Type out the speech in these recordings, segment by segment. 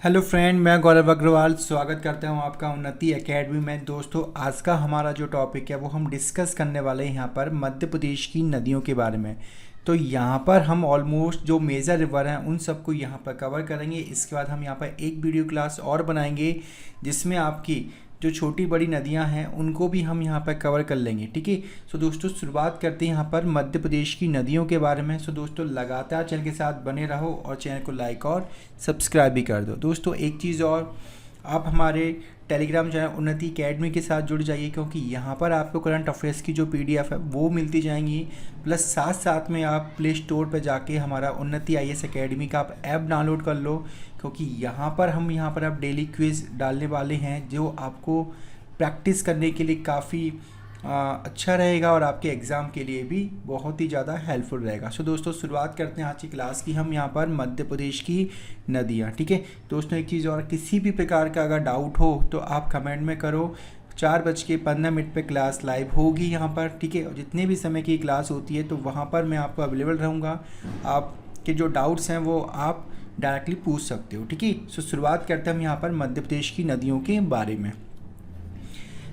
Hello friend, मैं गौरव अग्रवाल स्वागत करता हूं आपका उन्नति एकेडमी में। दोस्तों, आज का हमारा जो टॉपिक है वो हम डिस्कस करने वाले हैं यहाँ पर मध्य प्रदेश की नदियों के बारे में। तो यहाँ पर हम ऑलमोस्ट जो मेजर रिवर हैं उन सबको यहाँ पर कवर करेंगे। इसके बाद हम यहाँ पर एक वीडियो क्लास और बनाएंगे जिसमें आपकी जो छोटी बड़ी नदियाँ हैं उनको भी हम यहाँ पर कवर कर लेंगे। ठीक है। सो दोस्तों, शुरुआत करते हैं यहाँ पर मध्य प्रदेश की नदियों के बारे में। सो दोस्तों, लगातार चैनल के साथ बने रहो और चैनल को लाइक और सब्सक्राइब भी कर दो। दोस्तों, एक चीज़ और, आप हमारे टेलीग्राम चैनल उन्नति एकेडमी के साथ जुड़ जाइए, क्योंकि यहाँ पर आपको करंट अफेयर्स की जो पीडीएफ है वो मिलती जाएंगी। प्लस साथ साथ में आप प्ले स्टोर पर जाके हमारा उन्नति आईएएस एकेडमी का आप ऐप डाउनलोड कर लो, क्योंकि यहाँ पर आप डेली क्विज डालने वाले हैं जो आपको प्रैक्टिस करने के लिए काफ़ी अच्छा रहेगा और आपके एग्ज़ाम के लिए भी बहुत ही ज़्यादा हेल्पफुल रहेगा। सो दोस्तों, शुरुआत करते हैं आज की क्लास की। हम यहाँ पर मध्य प्रदेश की नदियाँ। ठीक है दोस्तों, एक चीज़ और, किसी भी प्रकार का अगर डाउट हो तो आप कमेंट में करो। 4:15 पे क्लास लाइव होगी यहाँ पर। ठीक है, और जितने भी समय की क्लास होती है तो वहाँ पर मैं आपको अवेलेबल रहूँगा। आपके जो डाउट्स हैं वो आप डायरेक्टली पूछ सकते हो। ठीक है। सो शुरुआत करते हैं हम यहाँ पर मध्य प्रदेश की नदियों के बारे में।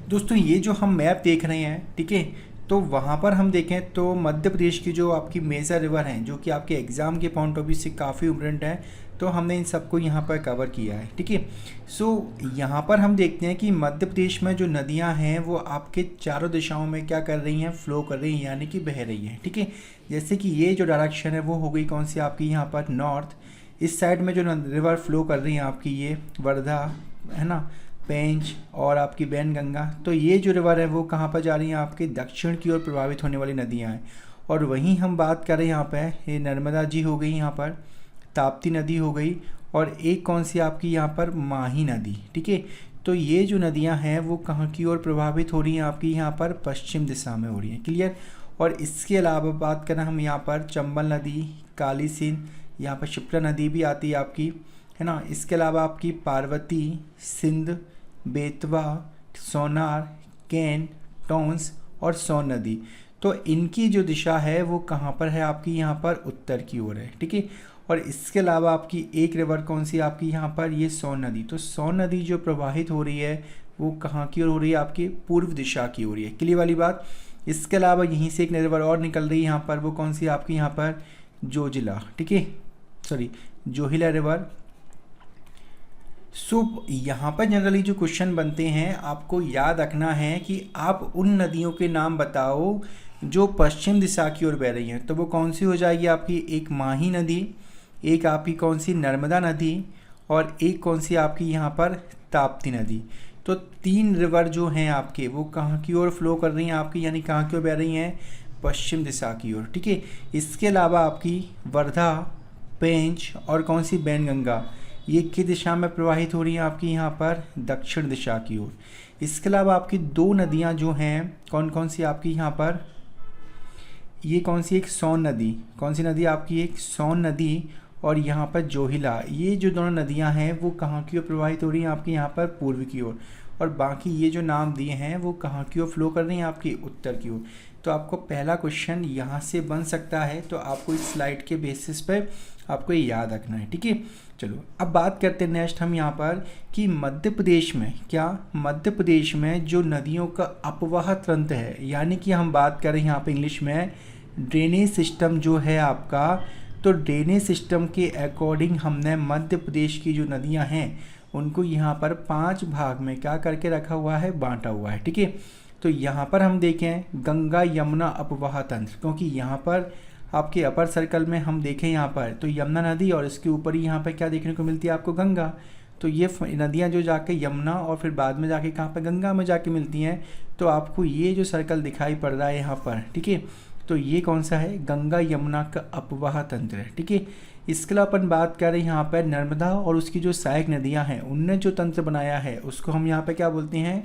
दोस्तों, ये जो हम मैप देख रहे हैं, ठीक है, तो वहाँ पर हम देखें तो मध्य प्रदेश की जो आपकी मेजर रिवर हैं जो कि आपके एग्ज़ाम के पॉइंट ऑफ व्यू से काफ़ी इम्पोर्टेंट है, तो हमने इन सबको यहाँ पर कवर किया है। ठीक है। सो यहाँ पर हम देखते हैं कि मध्य प्रदेश में जो नदियाँ हैं वो आपके चारों दिशाओं में क्या कर रही हैं, फ्लो कर रही हैं, यानी कि बह रही हैं। ठीक है। जैसे कि ये जो डायरेक्शन है वो हो गई कौन सी आपकी यहाँ पर नॉर्थ। इस साइड में जो रिवर फ्लो कर रही हैं आपकी ये वर्धा है ना, पेंच और आपकी बैनगंगा। तो ये जो रिवर है वो कहाँ पर जा रही हैं, आपके दक्षिण की ओर प्रभावित होने वाली नदियाँ हैं। और वहीं हम बात करें यहाँ पे, ये नर्मदा जी हो गई, यहाँ पर ताप्ती नदी हो गई, और एक कौन सी आपकी यहाँ पर माही नदी। ठीक है। तो ये जो नदियाँ हैं वो कहाँ की ओर प्रभावित हो रही हैं, आपकी यहाँ पर पश्चिम दिशा में हो रही हैं। क्लियर। और इसके अलावा बात करें हम यहाँ पर चंबल नदी, काली सिंध, यहाँ पर शिप्रा नदी भी आती है आपकी, है ना। इसके अलावा आपकी पार्वती, सिंध, बेतवा, सोनार, कैन, टोंस और सोन नदी। तो इनकी जो दिशा है वो कहाँ पर है, आपकी यहाँ पर उत्तर की ओर है। ठीक है। और इसके अलावा आपकी एक रिवर कौन सी आपकी यहाँ पर, ये सोन नदी। तो सोन नदी जो प्रवाहित हो रही है वो कहाँ की ओर हो रही है, आपकी पूर्व दिशा की हो रही है। क्लियर वाली बात। इसके अलावा यहीं से एक रिवर और निकल रही है यहाँ पर, वो कौन सी आपकी यहाँ पर जोजिला। ठीक है, सॉरी जोहिला रिवर। सो यहाँ पर जनरली जो क्वेश्चन बनते हैं आपको याद रखना है कि आप उन नदियों के नाम बताओ जो पश्चिम दिशा की ओर बह रही हैं। तो वो कौन सी हो जाएगी आपकी, एक माही नदी, एक आपकी कौन सी नर्मदा नदी, और एक कौन सी आपकी यहाँ पर ताप्ती नदी। तो 3 रिवर जो हैं आपके वो कहाँ की ओर फ्लो कर रही हैं आपकी, यानी कहाँ की ओर बह रही हैं, पश्चिम दिशा की ओर। ठीक है। इसके अलावा आपकी वर्धा, पेंच और कौन सी बैनगंगा, ये किस दिशा में प्रवाहित हो रही हैं आपकी यहाँ पर, दक्षिण दिशा की ओर। इसके अलावा आपकी 2 नदियाँ जो हैं कौन कौन सी आपकी यहाँ पर, ये कौन सी, एक सोन नदी, कौन सी नदी आपकी, एक सोन नदी, और यहाँ पर जोहिला। ये जो दोनों नदियाँ हैं वो कहाँ की ओर प्रवाहित हो रही हैं आपकी यहाँ पर पूर्व की ओर। और बाकी ये जो नाम दिए हैं वो कहाँ की ओर फ्लो कर रही हैं आपकी उत्तर की ओर। तो आपको पहला क्वेश्चन यहाँ से बन सकता है, तो आपको इस स्लाइड के बेसिस पे आपको ये याद रखना है। ठीक है। चलो अब बात करते हैं नेक्स्ट हम यहाँ पर कि मध्य प्रदेश में मध्य प्रदेश में जो नदियों का अपवाह तंत्र है, यानी कि हम बात करें यहाँ पे इंग्लिश में ड्रेनेज सिस्टम जो है आपका, तो ड्रेनेज सिस्टम के अकॉर्डिंग हमने मध्य प्रदेश की जो नदियाँ हैं उनको यहाँ पर 5 भाग में क्या करके रखा हुआ है, बांटा हुआ है। ठीक है। तो यहाँ पर हम देखें गंगा यमुना अपवाह तंत्र, क्योंकि यहाँ पर आपके अपर सर्कल में हम देखें यहाँ पर तो यमुना नदी और इसके ऊपर ही यहाँ पर क्या देखने को मिलती है आपको, गंगा। तो ये नदियाँ जो जाके यमुना और फिर बाद में जाके कहाँ पर, गंगा में जाके मिलती हैं। तो आपको ये जो सर्कल दिखाई पड़ रहा है यहाँ पर, ठीक है, तो ये कौन सा है, गंगा यमुना का अपवाह तंत्र है। ठीक है। इसके अलावा अपन बात कर रहे हैं यहाँ पर नर्मदा और उसकी जो सहायक नदियाँ हैं उनने जो तंत्र बनाया है उसको हम यहाँ पर क्या बोलते हैं,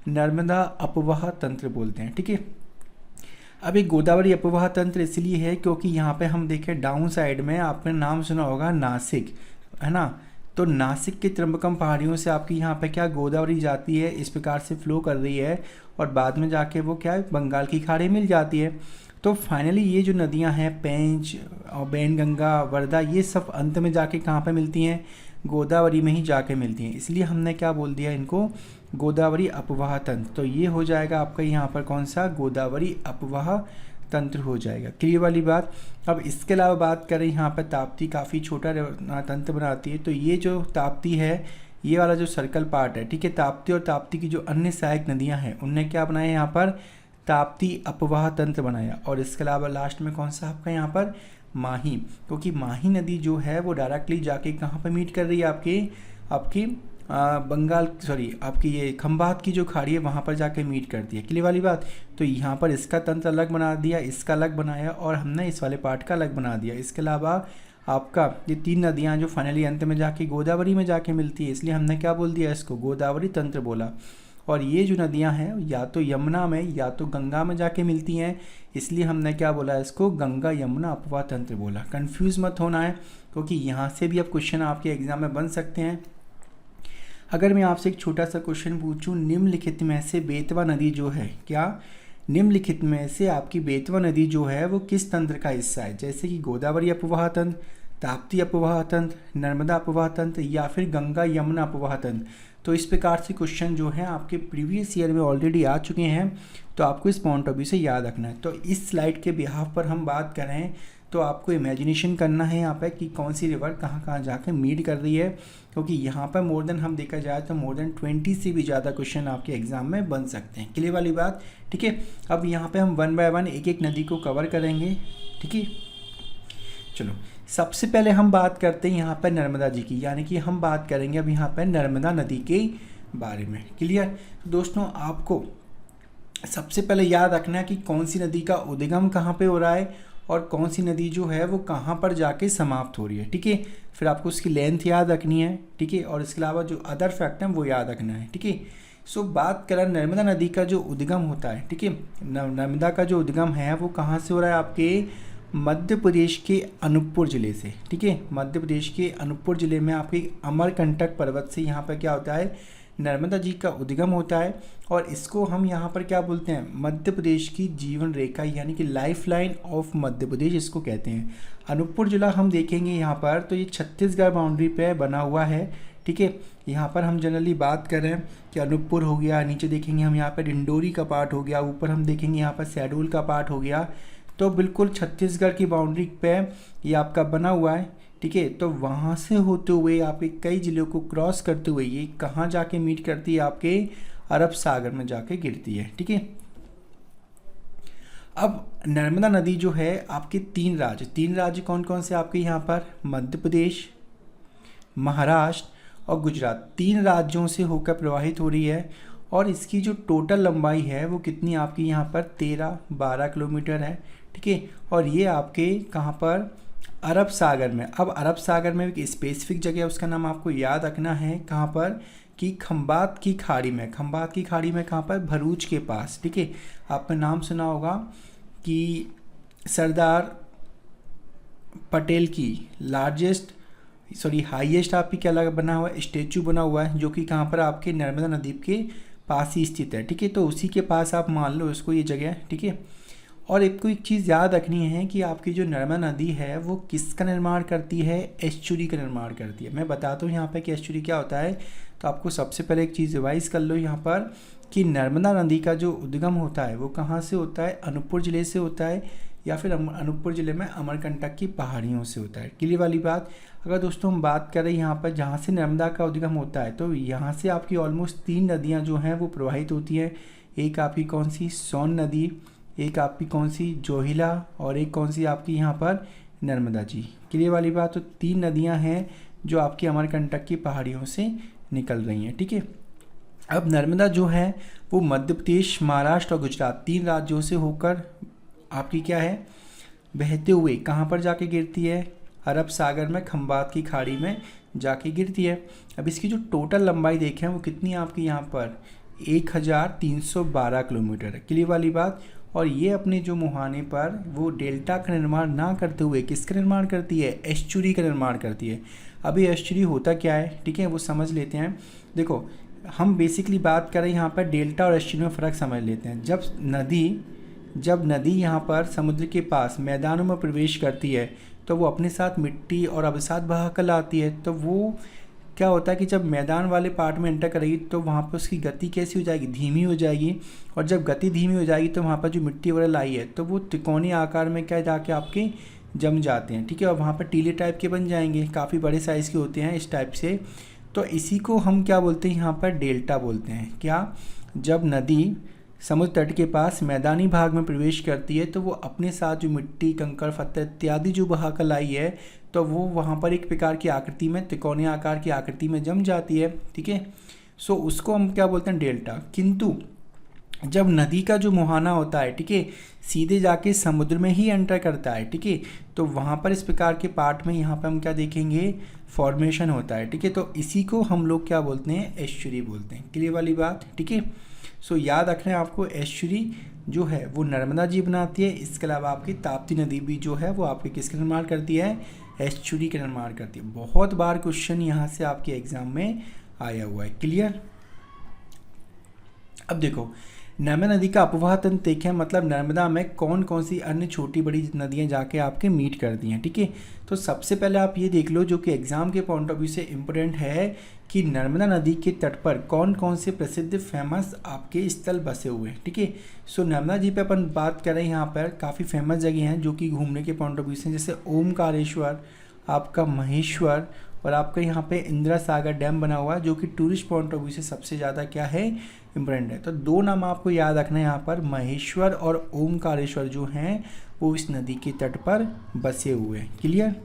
नर्मदा अपवाह तंत्र बोलते हैं। ठीक है। अब एक गोदावरी अपवाह तंत्र इसलिए है क्योंकि यहाँ पे हम देखें डाउन साइड में आपने नाम सुना होगा नासिक, है ना। तो नासिक के त्र्यंबकम पहाड़ियों से आपकी यहाँ पे क्या गोदावरी जाती है, इस प्रकार से फ्लो कर रही है और बाद में जाके वो क्या बंगाल की खाड़ी मिल जाती है। तो फाइनली ये जो नदियाँ हैं पेंच और बैनगंगा, वर्धा, ये सब अंत में जाके कहाँ पे मिलती हैं, गोदावरी में ही जाके मिलती हैं, इसलिए हमने क्या बोल दिया इनको, गोदावरी अपवाह तंत्र। तो ये हो जाएगा आपका यहाँ पर कौन सा, गोदावरी अपवाह तंत्र हो जाएगा। क्लियर वाली बात। अब इसके अलावा बात करें यहाँ पर ताप्ती काफ़ी छोटा तंत्र बनाती है, तो ये जो ताप्ती है, ये वाला जो सर्कल पार्ट है, ठीक है, ताप्ती और ताप्ती की जो अन्य सहायक नदियाँ हैं उनने क्या बनाया यहाँ पर, ताप्ती अपवाह तंत्र बनाया। और इसके अलावा लास्ट में कौन सा आपका यहाँ पर, माही, क्योंकि माही नदी जो है वो डायरेक्टली जाके कहाँ पर मीट कर रही है, आपकी बंगाल, सॉरी आपकी ये खंबात की जो खाड़ी है वहाँ पर जाके मीट करती है। क्लियर वाली बात। तो यहाँ पर इसका तंत्र अलग बना दिया, इसका अलग बनाया, और हमने इस वाले पार्ट का अलग बना दिया। इसके अलावा आपका ये 3 नदियाँ जो फाइनली अंत में जाके गोदावरी में जाके मिलती है, इसलिए हमने क्या बोल दिया, इसको गोदावरी तंत्र बोला। और ये जो नदियाँ हैं या तो यमुना में या तो गंगा में जाके मिलती हैं, इसलिए हमने क्या बोला, इसको गंगा यमुना अपवाह तंत्र बोला। कंफ्यूज मत होना है, क्योंकि यहाँ से भी अब क्वेश्चन आपके एग्जाम में बन सकते हैं। अगर मैं आपसे एक छोटा सा क्वेश्चन पूछूं, निम्नलिखित में से बेतवा नदी जो है, क्या निम्नलिखित में से आपकी बेतवा नदी जो है वो किस तंत्र का हिस्सा है, जैसे कि गोदावरी अपवाह तंत्र, ताप्ती अपवाह तंत्र, नर्मदा अपवाह तंत्र या फिर गंगा यमुना अपवाह तंत्र। तो इस प्रकार से क्वेश्चन जो है आपके प्रीवियस ईयर में ऑलरेडी आ चुके हैं, तो आपको इस पॉइंट ऑफ व्यू से याद रखना है। तो इस स्लाइड के बिहाफ पर हम बात कर रहे हैं, तो आपको इमेजिनेशन करना है यहाँ पर कि कौन सी रिवर कहाँ कहाँ जाकर मीट कर रही है, क्योंकि यहाँ पर मोर देन हम देखा जाए तो मोर देन 20 से भी ज़्यादा क्वेश्चन आपके एग्जाम में बन सकते हैं। क्लियर वाली बात, ठीक है। अब यहाँ पे हम 1 बाय 1 एक एक नदी को कवर करेंगे, ठीक है। चलो सबसे पहले हम बात करते हैं यहाँ पर नर्मदा जी की, यानी कि हम बात करेंगे अब यहाँ पर नर्मदा नदी के बारे में। क्लियर। तो दोस्तों आपको सबसे पहले याद रखना है कि कौन सी नदी का उद्गम कहाँ पे हो रहा है और कौन सी नदी जो है वो कहाँ पर जाके समाप्त हो रही है, ठीक है। फिर आपको उसकी लेंथ याद रखनी है, ठीक है, और इसके अलावा जो अदर फैक्ट है वो याद रखना है, ठीक है। सो बात करें नर्मदा नदी का जो उद्गम होता है, ठीक है, नर्मदा का जो उद्गम है वो कहाँ से हो रहा है, आपके मध्य प्रदेश के अनूपपुर ज़िले से, ठीक है। मध्य प्रदेश के अनूपपुर ज़िले में आपके अमरकंटक पर्वत से यहाँ पर क्या होता है, नर्मदा जी का उद्गम होता है। और इसको हम यहाँ पर क्या बोलते हैं, मध्य प्रदेश की जीवन रेखा, यानी कि life line of Madhya Pradesh इसको कहते हैं। अनूपपुर ज़िला हम देखेंगे यहाँ पर, तो ये छत्तीसगढ़ बाउंड्री पे बना हुआ है, ठीक है। यहाँ पर हम जनरली बात कर रहे हैं कि अनूपपुर हो गया, नीचे देखेंगे हम यहाँ पर डिंडोरी का पार्ट हो गया, ऊपर हम देखेंगे यहाँ पर शहडोल का पार्ट हो गया। तो बिल्कुल छत्तीसगढ़ की बाउंड्री पे ये आपका बना हुआ है, ठीक है। तो वहाँ से होते हुए आपके कई ज़िलों को क्रॉस करते हुए ये कहाँ जाके मीट करती है, आपके अरब सागर में जाके गिरती है, ठीक है। अब नर्मदा नदी जो है आपके 3 राज्य कौन कौन से आपके यहाँ पर, मध्य प्रदेश, महाराष्ट्र और गुजरात, 3 राज्यों से होकर प्रवाहित हो रही है। और इसकी जो टोटल लंबाई है वो कितनी आपकी यहाँ पर 13-12 किलोमीटर है, ठीक है। और ये आपके कहाँ पर, अरब सागर में। अब अरब सागर में एक स्पेसिफिक जगह है, उसका नाम आपको याद रखना है, कहाँ पर, कि खंबात की खाड़ी में। खंबात की खाड़ी में कहाँ पर, भरूच के पास, ठीक है। आपने नाम सुना होगा कि सरदार पटेल की हाईएस्ट आपकी क्या लगा बना हुआ है, स्टेचू बना हुआ है, जो कि कहाँ पर आपके नर्मदा नदी के पास ही स्थित है, ठीक है। तो उसी के पास आप मान लो इसको ये जगह, ठीक है। और एक चीज़ याद रखनी है कि आपकी जो नर्मदा नदी है वो किसका निर्माण करती है, एस्चुरी का निर्माण करती है। मैं बताता हूँ यहाँ पर कि एस्चुरी क्या होता है। तो आपको सबसे पहले एक चीज़ रिवाइज कर लो यहाँ पर कि नर्मदा नदी का जो उद्गम होता है वो कहाँ से होता है, अनूपपुर ज़िले से होता है, या फिर अनूपपुर ज़िले में अमरकंटक की पहाड़ियों से होता है। क्लियर वाली बात। अगर दोस्तों हम बात करें यहाँ पर जहाँ से नर्मदा का उद्गम होता है, तो यहाँ से आपकी ऑलमोस्ट 3 नदियाँ जो हैं वो प्रवाहित होती हैं। एक आपकी कौन सी, सोन नदी, एक आपकी कौन सी, जोहिला, और एक कौन सी आपकी यहाँ पर, नर्मदा जी। क्लियर वाली बात। तो 3 नदियाँ हैं जो आपकी अमरकंटक की पहाड़ियों से निकल रही हैं, ठीक है। अब नर्मदा जो है वो मध्य प्रदेश, महाराष्ट्र और गुजरात 3 राज्यों से होकर आपकी क्या है, बहते हुए कहाँ पर जाके गिरती है, अरब सागर में खंबात की खाड़ी में जाके गिरती है। अब इसकी जो टोटल लंबाई देखें वो कितनी है आपकी यहाँ पर, 1312 किलोमीटर है। क्लियर वाली बात। और ये अपने जो मुहाने पर वो डेल्टा का निर्माण ना करते हुए किसका निर्माण करती है, एस्चुरी का निर्माण करती है। अभी एस्चुरी होता क्या है, ठीक है, वो समझ लेते हैं। देखो हम बेसिकली बात करें यहाँ पर डेल्टा और एस्चुरी में फ़र्क समझ लेते हैं। जब नदी यहाँ पर समुद्र के पास मैदानों में प्रवेश करती है तो वो अपने साथ मिट्टी और अवसाद बहा कर लाती है, तो वो क्या होता है कि जब मैदान वाले पार्ट में एंटर करेगी तो वहाँ पर उसकी गति कैसी हो जाएगी, धीमी हो जाएगी। और जब गति धीमी हो जाएगी तो वहाँ पर जो मिट्टी वगैरह लाई है तो वो त्रिकोणीय आकार में क्या जाके आपके जम जाते हैं, ठीक है। और वहाँ पर टीले टाइप के बन जाएंगे, काफ़ी बड़े साइज़ के होते हैं इस टाइप से। तो इसी को हम क्या बोलते हैं यहाँ पर, डेल्टा बोलते हैं। क्या, जब नदी समुद्र तट के पास मैदानी भाग में प्रवेश करती है तो वो अपने साथ जो मिट्टी, कंकड़, पत्थर इत्यादि जो बहा कर लाई है तो वो वहाँ पर एक प्रकार की आकृति में, त्रिकोणीय आकार की आकृति में जम जाती है, ठीक है। सो उसको हम क्या बोलते हैं, डेल्टा। किंतु जब नदी का जो मुहाना होता है, ठीक है, सीधे जाके समुद्र में ही एंटर करता है, ठीक है, तो वहाँ पर इस प्रकार के पार्ट में यहाँ पर हम क्या देखेंगे, फॉर्मेशन होता है, ठीक है। तो इसी को हम लोग क्या बोलते हैं, एस्चुरी बोलते हैं। क्लियर वाली बात, ठीक है। सो याद रखना है आपको, एस्चुरी जो है वो नर्मदा जी बनाती है। इसके अलावा आपकी ताप्ती नदी भी जो है वो आपके किसका निर्माण करती है, एस्चुरी का निर्माण करती है। बहुत बार क्वेश्चन यहाँ से आपके एग्जाम में आया हुआ है। क्लियर। अब देखो, नर्मदा नदी का अपवाह तंत्र देखें, मतलब नर्मदा में कौन कौन सी अन्य छोटी बड़ी नदियाँ जाके आपके मीट करती हैं, ठीक है। तो सबसे पहले आप ये देख लो, जो कि एग्जाम के पॉइंट ऑफ व्यू से इम्पोर्टेंट है, कि नर्मदा नदी के तट पर कौन कौन से प्रसिद्ध फेमस आपके स्थल बसे हुए हैं, ठीक है। सो नर्मदा जी पे अपन बात करें, यहाँ पर काफ़ी फेमस जगह हैं जो कि घूमने के पॉइंट ऑफ व्यू से, जैसे ओमकारेश्वर, आपका महेश्वर, और आपका यहाँ पे इंदिरा सागर डैम बना हुआ है जो कि टूरिस्ट पॉइंट ऑफ व्यू से सबसे ज़्यादा क्या है, इम्पोर्टेंट है। तो दो नाम आपको याद रखना है यहाँ पर, महेश्वर और ओमकारेश्वर जो हैं वो इस नदी के तट पर बसे हुए हैं। क्लियर।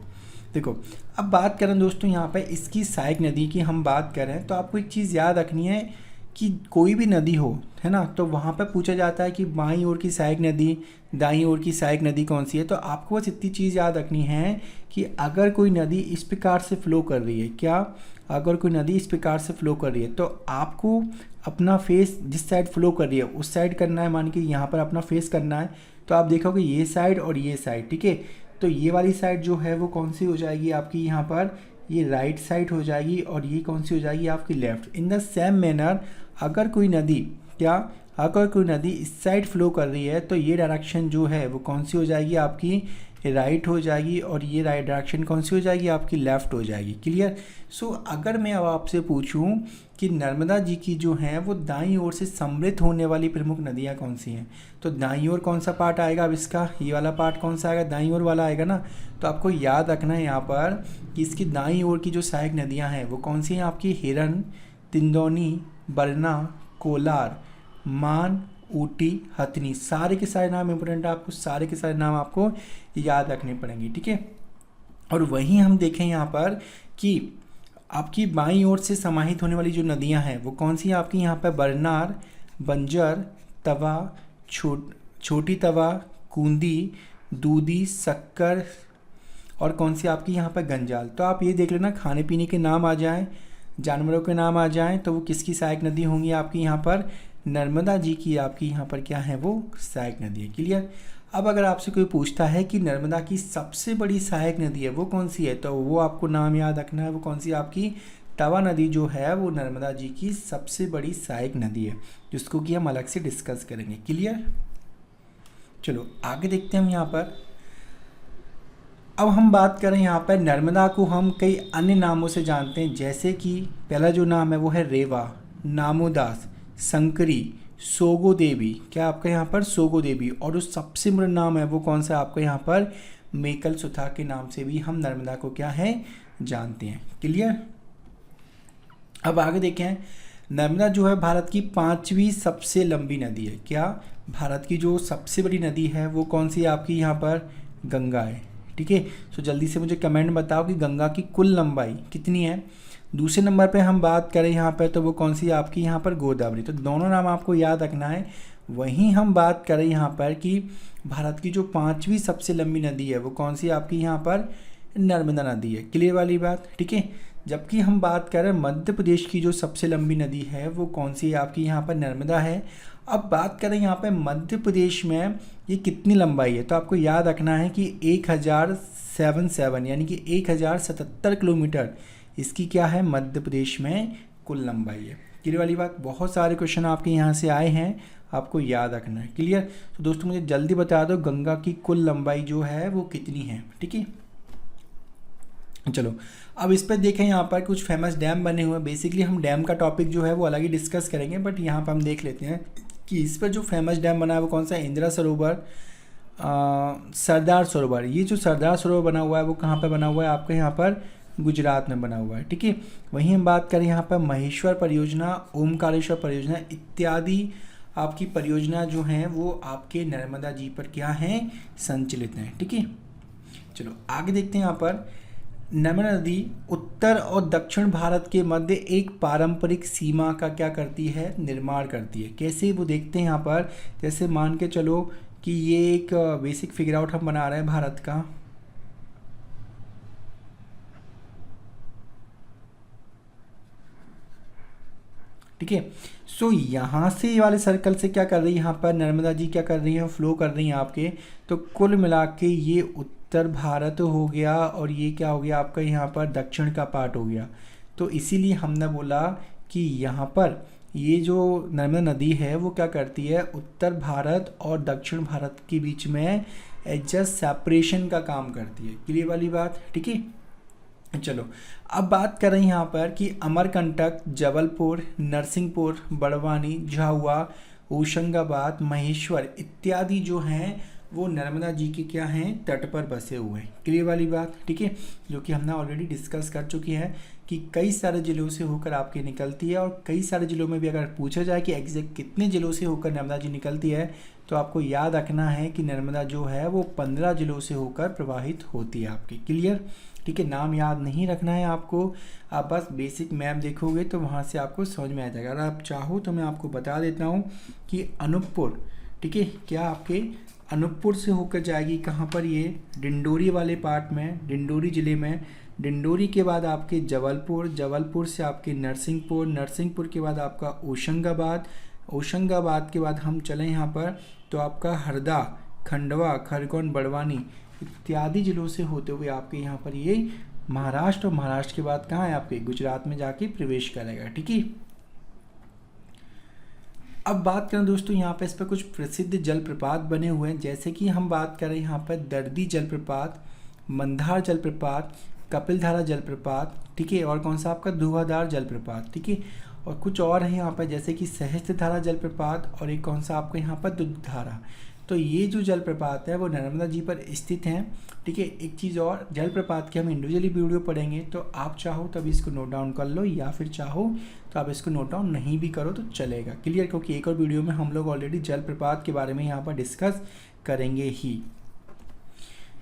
देखो, अब बात करें दोस्तों यहाँ पे इसकी सहायक नदी की हम बात करें तो आपको एक चीज़ याद रखनी है कि कोई भी नदी हो, है ना, तो वहाँ पर पूछा जाता है कि बाईं ओर की सहायक नदी, दाईं ओर की सहायक नदी कौन सी है। तो आपको बस इतनी चीज़ याद रखनी है कि अगर कोई नदी इस प्रकार से फ्लो कर रही है, क्या, अगर कोई नदी इस प्रकार से फ्लो कर रही है तो आपको अपना फेस जिस साइड फ्लो कर रही है उस साइड करना है। मान के यहाँ पर अपना फेस करना है तो आप देखोगे ये साइड और ये साइड, ठीक है। तो ये वाली साइड जो है वो कौन सी हो जाएगी आपकी, यहाँ पर ये राइट साइड हो जाएगी, और ये कौन सी हो जाएगी आपकी, left. In the same manner अगर कोई नदी, क्या, अगर कोई नदी इस साइड फ्लो कर रही है तो ये डायरेक्शन जो है वो कौन सी हो जाएगी आपकी, राइट हो जाएगी, और ये राइट डायरेक्शन कौन सी हो जाएगी आपकी, लेफ्ट हो जाएगी। क्लियर। सो अगर मैं अब आपसे पूछूं कि नर्मदा जी की जो हैं वो दाईं ओर से समृद्ध होने वाली प्रमुख नदियां कौन सी हैं, तो दाईं ओर कौन सा पार्ट आएगा, अब इसका ये वाला पार्ट कौन सा आएगा, दाईं ओर वाला आएगा ना। तो आपको याद रखना है यहाँ पर कि इसकी दाईं ओर की जो सहायक नदियाँ हैं वो कौन सी हैं आपकी, हिरन, तिंदौनी, बरना, कोलार, मान, ऊटी, हथनी। सारे के सारे नाम इंपोर्टेंट है, आपको सारे के सारे नाम आपको याद रखने पड़ेंगे, ठीक है। और वहीं हम देखें यहाँ पर कि आपकी बाईं ओर से समाहित होने वाली जो नदियाँ हैं वो कौन सी हैं आपकी, यहाँ पर बरनार, बंजर, तवा, छोटी तवा, कूंदी, दूधी, शक्कर, और कौन सी आपकी यहाँ पर गंजाल। तो आप ये देख लेना, खाने पीने के नाम आ जाएं, जानवरों के नाम आ जाएं तो वो किसकी सहायक नदी होंगी आपकी, यहाँ पर नर्मदा जी की आपकी यहाँ पर क्या है वो सहायक नदी है। क्लियर। अब अगर आपसे कोई पूछता है कि नर्मदा की सबसे बड़ी सहायक नदी है वो कौन सी है, तो वो आपको नाम याद रखना है, वो कौन सी आपकी, तवा नदी जो है वो नर्मदा जी की सबसे बड़ी सहायक नदी है, जिसको कि हम अलग से डिस्कस करेंगे। क्लियर। चलो आगे देखते हैं हम यहाँ पर। अब हम बात करें यहाँ पर नर्मदा को हम कई अन्य नामों से जानते हैं, जैसे कि पहला जो नाम है वो है रेवा, नामोदास, शंकरी, सोगो देवी। क्या आपका यहाँ पर सोगो देवी, और जो सबसे बड़ा नाम है वो कौन सा आपका यहाँ पर, मेकल सुथा के नाम से भी हम नर्मदा को क्या है जानते हैं। क्लियर। अब आगे देखें, नर्मदा जो है भारत की 5वीं सबसे लंबी नदी है। क्या, भारत की जो सबसे बड़ी नदी है वो कौन सी आपकी यहाँ पर, गंगा है, ठीक है। सो जल्दी से मुझे कमेंट बताओ कि गंगा की कुल लंबाई कितनी है। दूसरे नंबर पे हम बात करें यहाँ पर तो वो कौन सी आपकी यहाँ पर, गोदावरी। तो दोनों नाम आपको याद रखना है। वहीं हम बात करें यहाँ पर कि भारत की जो 5वीं सबसे लंबी नदी है वो कौन सी आपकी यहाँ पर, नर्मदा नदी है। क्लियर वाली बात, ठीक है। जबकि हम बात करें मध्य प्रदेश की जो सबसे लंबी नदी है वो कौन सी है आपकी यहाँ पर, नर्मदा है। अब बात करें यहाँ पर मध्य प्रदेश में ये कितनी लंबाई है, तो आपको याद रखना है कि 1077 यानी कि 1077 किलोमीटर इसकी क्या है, मध्य प्रदेश में कुल लंबाई है। क्लियर वाली बात। बहुत सारे क्वेश्चन आपके यहाँ से आए हैं, आपको याद रखना है। क्लियर। तो दोस्तों मुझे जल्दी बता दो गंगा की कुल लंबाई जो है वो कितनी है, ठीक है। चलो, अब इस पर देखें, यहाँ पर कुछ फेमस डैम बने हुए हैं। बेसिकली हम डैम का टॉपिक जो है वो अलग ही डिस्कस करेंगे, बट यहाँ पर हम देख लेते हैं कि इस पर जो फेमस डैम बना है वो कौन सा है। इंदिरा सरोवर, सरदार सरोवर। ये जो सरदार सरोवर बना हुआ है वो कहाँ पर बना हुआ है, आपके यहाँ पर गुजरात में बना हुआ है, ठीक है। वहीं हम बात करें यहाँ पर महेश्वर परियोजना, ओमकारेश्वर परियोजना इत्यादि आपकी परियोजना जो हैं वो आपके नर्मदा जी पर क्या हैं, संचालित हैं, ठीक है। चलो आगे देखते हैं। यहाँ पर नर्मदा नदी उत्तर और दक्षिण भारत के मध्य एक पारंपरिक सीमा का क्या करती है, निर्माण करती है। कैसे, वो देखते हैं यहाँ पर। जैसे मान के चलो कि ये एक बेसिक फिगर आउट हम बना रहे हैं भारत का, ठीक है। सो यहाँ से ये वाले सर्कल से क्या कर रही है, यहाँ पर नर्मदा जी क्या कर रही है, फ्लो कर रही हैं आपके। तो कुल मिला के ये उत्तर भारत हो गया और ये क्या हो गया आपका, यहाँ पर दक्षिण का पार्ट हो गया। तो इसीलिए हमने बोला कि यहाँ पर ये जो नर्मदा नदी है वो क्या करती है, उत्तर भारत और दक्षिण भारत के बीच में एडजस्ट सेपरेशन का काम करती है। क्लियर वाली बात, ठीक है। चलो अब बात कर रहे हैं यहाँ पर कि अमरकंटक, जबलपुर, नरसिंहपुर, बड़वानी, झाबुआ, होशंगाबाद, महेश्वर इत्यादि जो हैं वो नर्मदा जी के क्या हैं, तट पर बसे हुए हैं। क्लियर वाली बात, ठीक है। जो कि हमने ऑलरेडी डिस्कस कर चुकी है कि कई सारे ज़िलों से होकर आपके निकलती है, और कई सारे ज़िलों में भी अगर पूछा जाए कि एग्जैक्ट कितने ज़िलों से होकर नर्मदा जी निकलती है, तो आपको याद रखना है कि नर्मदा जो है वो 15 ज़िलों से होकर प्रवाहित होती है आपकी। क्लियर, ठीक है। नाम याद नहीं रखना है आपको, आप बस बेसिक मैप देखोगे तो वहाँ से आपको समझ में आ जाएगा। अगर आप चाहो तो मैं आपको बता देता हूँ कि अनूपपुर, ठीक है, क्या आपके अनूपपुर से होकर जाएगी कहाँ पर, ये डिंडोरी वाले पार्ट में, डिंडोरी ज़िले में। डिंडोरी के बाद आपके जबलपुर, जबलपुर से आपके नरसिंहपुर, नरसिंहपुर के बाद आपका होशंगाबाद, होशंगाबाद के बाद हम चलें यहाँ पर तो आपका हरदा, खंडवा, खरगोन, बड़वानी इत्यादि ज़िलों से होते हुए आपके यहाँ पर ये महाराष्ट्र, और महाराष्ट्र के बाद कहाँ है आपके गुजरात में जाके प्रवेश करेगा, ठीक है। अब बात करें दोस्तों, यहाँ पे इस पर कुछ प्रसिद्ध जलप्रपात बने हुए हैं। जैसे कि हम बात करें यहाँ पर दर्दी जलप्रपात, मंदार जलप्रपात, कपिलधारा जलप्रपात, ठीक है, और कौन सा आपका धुआंधार जलप्रपात, ठीक है। और कुछ और है यहाँ पर जैसे कि सहस्त्रधारा जलप्रपात, और एक कौन सा आपका यहाँ पर दुधधारा। तो ये जो जलप्रपात है वो नर्मदा जी पर स्थित हैं, ठीक है। एक चीज़ और, जलप्रपात की हम इंडिविजुअली वीडियो पढ़ेंगे, तो आप चाहो तब इसको नोट डाउन कर लो, या फिर चाहो तो आप इसको नोट डाउन नहीं भी करो तो चलेगा। क्लियर, क्योंकि एक और वीडियो में हम लोग ऑलरेडी जलप्रपात के बारे में यहाँ पर डिस्कस करेंगे ही।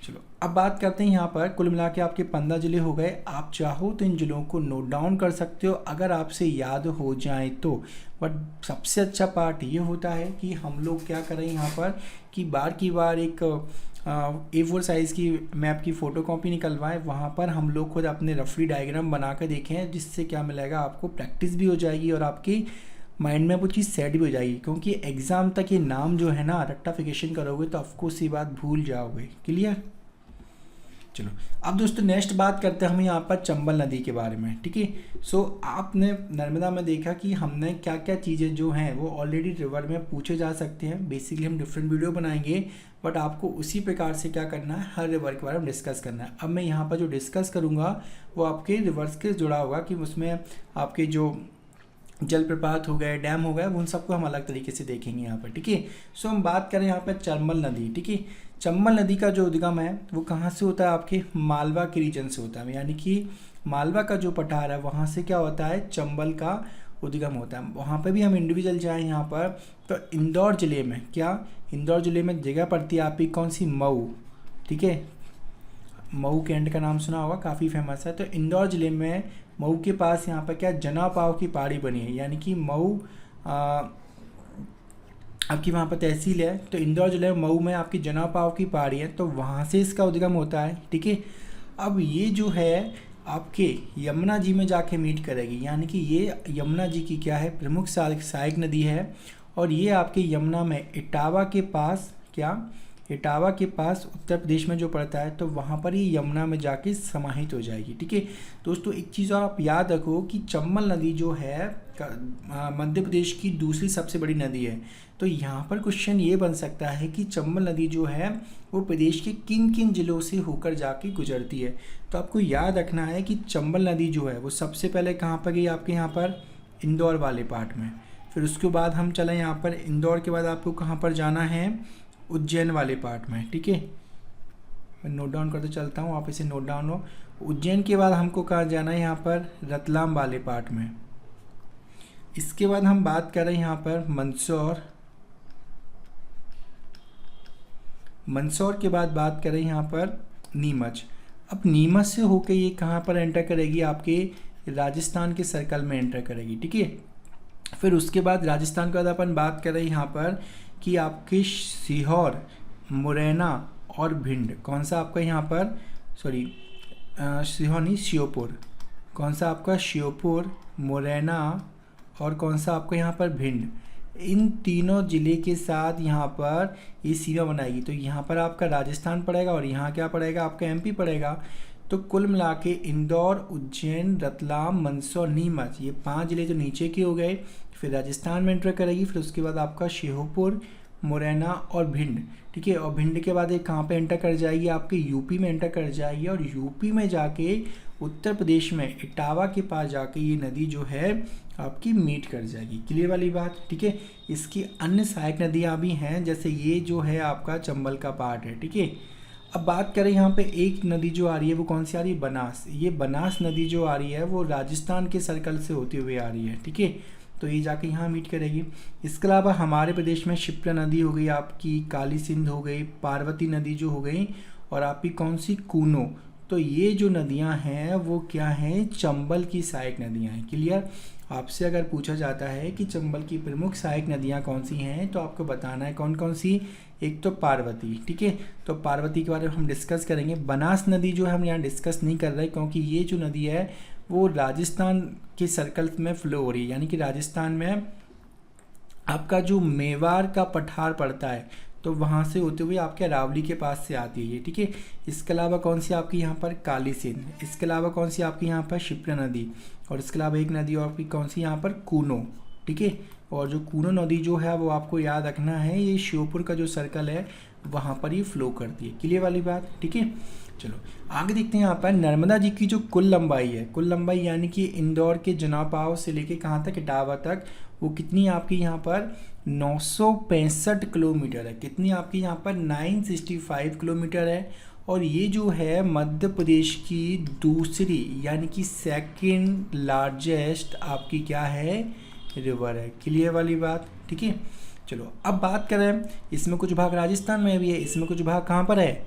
चलो अब बात करते हैं यहाँ पर, कुल मिला के आपके 15 ज़िले हो गए। आप चाहो तो इन ज़िलों को नोट डाउन कर सकते हो अगर आपसे याद हो जाए तो, बट सबसे अच्छा पार्ट ये होता है कि हम लोग क्या करें यहाँ पर कि बार की बार एक A4 साइज़ की मैप की फ़ोटोकॉपी निकलवाएं, वहाँ पर हम लोग खुद अपने रफली डायग्राम बना कर देखें, जिससे क्या मिलेगा आपको, प्रैक्टिस भी हो जाएगी और आपकी माइंड में वो चीज़ सेट भी हो जाएगी। क्योंकि एग्ज़ाम तक ये नाम जो है ना रेक्टिफिकेशन करोगे तो ऑफकोर्स ये बात भूल जाओगे। क्लियर, चलो अब दोस्तों नेक्स्ट बात करते हैं हम यहाँ पर चंबल नदी के बारे में, ठीक है। सो आपने नर्मदा में देखा कि हमने क्या क्या चीज़ें जो हैं वो ऑलरेडी रिवर में पूछे जा सकते हैं। बेसिकली हम डिफरेंट वीडियो बनाएंगे, बट आपको उसी प्रकार से क्या करना है, हर रिवर के बारे में डिस्कस करना है। अब मैं यहाँ पर जो डिस्कस करूँगा वो आपके रिवर्स के जुड़ा होगा, कि उसमें आपके जो जलप्रपात हो गए, डैम हो गए, उन सबको हम अलग तरीके से देखेंगे यहाँ पर, ठीक है। सो हम बात करें यहाँ पर चंबल नदी, ठीक है। चंबल नदी का जो उद्गम है वो कहाँ से होता है, आपके मालवा के रीजन से होता है, यानी कि मालवा का जो पठार है वहाँ से क्या होता है, चंबल का उद्गम होता है। वहाँ पे भी हम इंडिविजुअल जाएँ यहाँ पर तो इंदौर ज़िले में, क्या इंदौर ज़िले में जगह पड़ती है आपकी कौन सी, मऊ, ठीक है। मऊ कैंट का नाम सुना होगा, काफ़ी फेमस है। तो इंदौर ज़िले में मऊ के पास यहाँ पर क्या जनापाव की पहाड़ी बनी है, यानी कि मऊ आपकी वहाँ पर तहसील है। तो इंदौर जिले में मऊ में आपकी जनापाव की पहाड़ी है, तो वहाँ से इसका उद्गम होता है, ठीक है। अब ये जो है आपके यमुना जी में जाके मीट करेगी, यानी कि ये यमुना जी की क्या है, प्रमुख सहायक नदी है। और ये आपके यमुना में इटावा के पास, क्या इटावा के पास उत्तर प्रदेश में जो पड़ता है, तो वहाँ पर ये यमुना में जाके समाहित हो जाएगी। ठीक है दोस्तों, एक चीज़ और आप याद रखो कि चंबल नदी जो है मध्य प्रदेश की दूसरी सबसे बड़ी नदी है। तो यहाँ पर क्वेश्चन ये बन सकता है कि चंबल नदी जो है वो प्रदेश के किन किन जिलों से होकर जाके गुजरती है। तो आपको याद रखना है कि चंबल नदी जो है वो सबसे पहले कहाँ पर गई, आपके यहाँ पर इंदौर वाले पार्ट में। फिर उसके बाद हम चले यहाँ पर, इंदौर के बाद आपको कहाँ पर जाना है, उज्जैन वाले पार्ट में। ठीक है, मैं नोट डाउन करते चलता हूँ, आप इसे नोट डाउन हो। उज्जैन के बाद हमको कहाँ जाना है, यहाँ पर रतलाम वाले पार्ट में। इसके बाद हम बात कर रहे हैं यहाँ पर मंदसौर। मंदसौर के बाद बात करें यहाँ पर नीमच। अब नीमच से होकर ये कहाँ पर एंटर करेगी, आपके राजस्थान के सर्कल में एंटर करेगी। ठीक है, फिर उसके बाद राजस्थान के बाद अपन बात करें यहाँ पर कि आपके सीहोर, मुरैना और भिंड, कौन सा आपका यहाँ पर, सॉरी सीहोर नहीं, श्योपुर, कौन सा आपका श्योपुर, मुरैना और कौन सा आपका यहाँ पर भिंड, इन तीनों ज़िले के साथ यहाँ पर ये सीमा बनाएगी। तो यहाँ पर आपका राजस्थान पड़ेगा और यहाँ क्या पड़ेगा, आपका एमपी पड़ेगा। तो कुल मिला के इंदौर, उज्जैन, रतलाम, मंदसौर, नीमच, ये 5 ज़िले जो नीचे के हो गए। फिर राजस्थान में एंटर करेगी, फिर उसके बाद आपका श्योपुर, मुरैना और भिंड। ठीक है, और भिंड के बाद ये कहाँ पे एंटर कर जाएगी, आपके यूपी में एंटर कर जाएगी। और यूपी में जाके उत्तर प्रदेश में इटावा के पास जाके ये नदी जो है आपकी मीट कर जाएगी। क्लियर वाली बात। ठीक है, इसकी अन्य सहायक नदियाँ भी हैं, जैसे ये जो है आपका चंबल का पार्ट है। ठीक है, अब बात करें यहाँ पे एक नदी जो आ रही है वो कौन सी आ रही है, बनास। ये बनास नदी जो आ रही है वो राजस्थान के सर्कल से होती हुई आ रही है। ठीक है, तो ये जाके यहाँ मीट करेगी। इसके अलावा हमारे प्रदेश में शिप्रा नदी हो गई, आपकी काली सिंध हो गई, पार्वती नदी जो हो गई, और आपकी कौन सी, कूनो। तो ये जो नदियाँ हैं वो क्या हैं, चंबल की सहायक नदियाँ हैं। क्लियर। आपसे अगर पूछा जाता है कि चंबल की प्रमुख सहायक नदियाँ कौन सी हैं, तो आपको बताना है कौन कौन सी। एक तो पार्वती। ठीक है, तो पार्वती के बारे में हम डिस्कस करेंगे। बनास नदी जो है हम यहाँ डिस्कस नहीं कर रहे, क्योंकि ये जो नदी है वो राजस्थान के सर्कल में फ्लो हो रही है, यानी कि राजस्थान में आपका जो मेवाड़ का पठार पड़ता है, तो वहाँ से होते हुए आपके अरावली के पास से आती है ये। ठीक है, इसके अलावा कौन सी आपकी यहाँ पर, काली सिंध। इसके अलावा कौन सी आपकी यहाँ पर, शिप्रा नदी। और इसके अलावा एक नदी और आपकी कौन सी यहाँ पर, कूनो। ठीक है, और जो कूनो नदी जो है वो आपको याद रखना है, ये श्योपुर का जो सर्कल है वहाँ पर ये फ्लो करती है। क्लियर वाली बात। ठीक है, चलो आगे देखते हैं। यहाँ पर नर्मदा जी की जो कुल लंबाई है, कुल लंबाई यानी कि इंदौर के जनापाव से लेके कहाँ तक, इटावा तक, वो कितनी आपकी यहाँ पर 965 किलोमीटर है। कितनी आपकी यहाँ पर 965 किलोमीटर है। और ये जो है मध्य प्रदेश की दूसरी यानी कि सेकंड लार्जेस्ट आपकी क्या है, रिवर है। क्लियर वाली बात। ठीक है, चलो अब बात करें, इसमें कुछ भाग राजस्थान में भी है, इसमें कुछ भाग कहाँ पर है,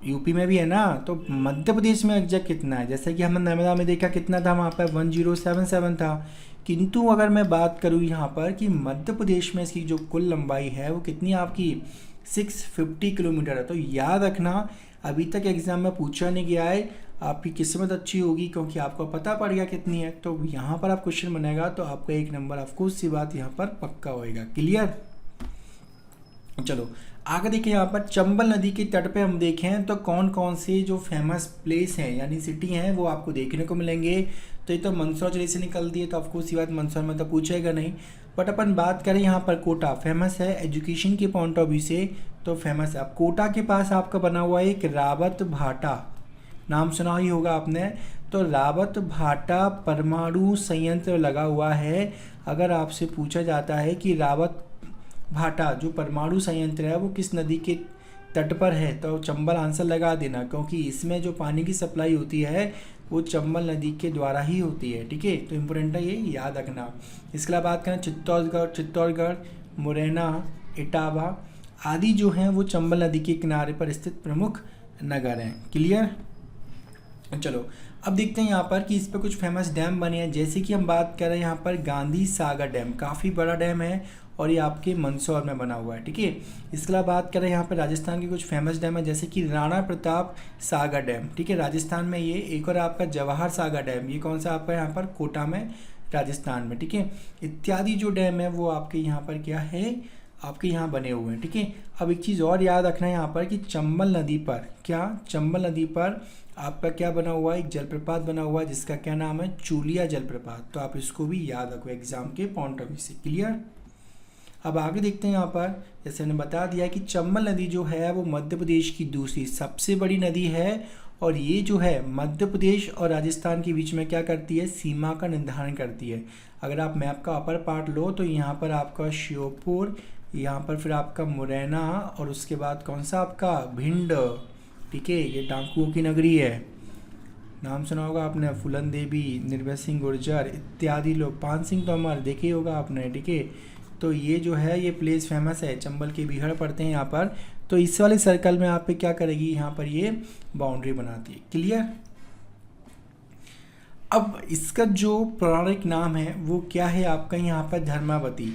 यूपी में भी है ना। तो मध्य प्रदेश में एग्जैक्ट कितना है, जैसे कि हमने नर्मदा में देखा कितना था, वहाँ पर 1077 था। किंतु अगर मैं बात करूँ यहाँ पर कि मध्य प्रदेश में इसकी जो कुल लंबाई है वो कितनी आपकी 650 किलोमीटर है। तो याद रखना, अभी तक एग्जाम में पूछा नहीं गया है, आपकी किस्मत अच्छी होगी क्योंकि आपको पता पड़ गया कितनी है। तो यहाँ पर आप क्वेश्चन बनेगा तो आपका 1 नंबर ऑफकोर्स सी बात यहाँ पर पक्का होएगा। क्लियर। चलो आगे देखिए, यहाँ पर चंबल नदी के तट पे हम देखें तो कौन कौन से जो फेमस प्लेस हैं यानी सिटी हैं वो आपको देखने को मिलेंगे। तो ये तो मंदसौर जिले से निकलती है, तो ऑफकोर्स ये बात मंदसौर में तो पूछेगा नहीं। बट अपन बात करें यहाँ पर कोटा फेमस है एजुकेशन के पॉइंट ऑफ व्यू से, तो फेमस है। अब कोटा के पास आपका बना हुआ है एक रावत भाटा, नाम सुना ही होगा आपने। तो रावत भाटा परमाणु संयंत्र लगा हुआ है। अगर आपसे पूछा जाता है कि रावत भाटा जो परमाणु संयंत्र है वो किस नदी के तट पर है, तो चंबल आंसर लगा देना, क्योंकि इसमें जो पानी की सप्लाई होती है वो चंबल नदी के द्वारा ही होती है। ठीक है, तो इम्पोर्टेंट है, ये याद रखना। इसके अलावा बात करें चित्तौड़गढ़, मुरैना, इटावा आदि जो हैं वो चंबल नदी के किनारे पर स्थित प्रमुख नगर हैं। क्लियर। चलो अब देखते हैं यहाँ पर कि इस पर कुछ फेमस डैम बने हैं। जैसे कि हम बात कर रहे हैं यहाँ पर गांधी सागर डैम, काफ़ी बड़ा डैम है और ये आपके मंदसौर में बना हुआ है। ठीक है, इसके अलावा बात करें यहाँ पर राजस्थान के कुछ फेमस डैम है, जैसे कि राणा प्रताप सागर डैम। ठीक है, राजस्थान में ये। एक और आपका जवाहर सागर डैम, ये कौन सा आपका यहाँ पर, कोटा में, राजस्थान में। ठीक है, इत्यादि जो डैम है वो आपके यहाँ पर क्या है, आपके यहाँ बने हुए हैं, ठीक है। अब एक चीज़ और याद रखना है यहाँ पर कि चंबल नदी पर चंबल नदी पर आपका क्या बना हुआ है, एक जलप्रपात बना हुआ है जिसका क्या नाम है, चूलिया जलप्रपात। तो आप इसको भी याद रखो एग्जाम के पॉइंट ऑफ व्यू से। क्लियर। अब आगे देखते हैं यहाँ पर, जैसे मैंने बता दिया कि चंबल नदी जो है वो मध्य प्रदेश की दूसरी सबसे बड़ी नदी है, और ये जो है मध्य प्रदेश और राजस्थान के बीच में क्या करती है, सीमा का निर्धारण करती है। अगर आप मैप का अपर पार्ट लो तो यहाँ पर आपका श्योपुर, यहाँ पर फिर आपका मुरैना, और उसके बाद कौन सा आपका भिंड, ठीक है। ये डाकुओं की नगरी है, नाम सुना होगा आपने, फूलन देवी, निर्भय सिंह गुर्जर इत्यादि लोग, पान सिंह तोमर देखे होगा आपने, ठीक है। तो ये जो है ये प्लेस फेमस है, चंबल के बीहड़ पड़ते हैं यहाँ पर। तो इस वाले सर्कल में आप पे क्या करेगी, यहाँ पर ये बाउंड्री बनाती है। क्लियर। अब इसका जो पौराणिक नाम है वो क्या है आपका यहाँ पर, धर्मावती।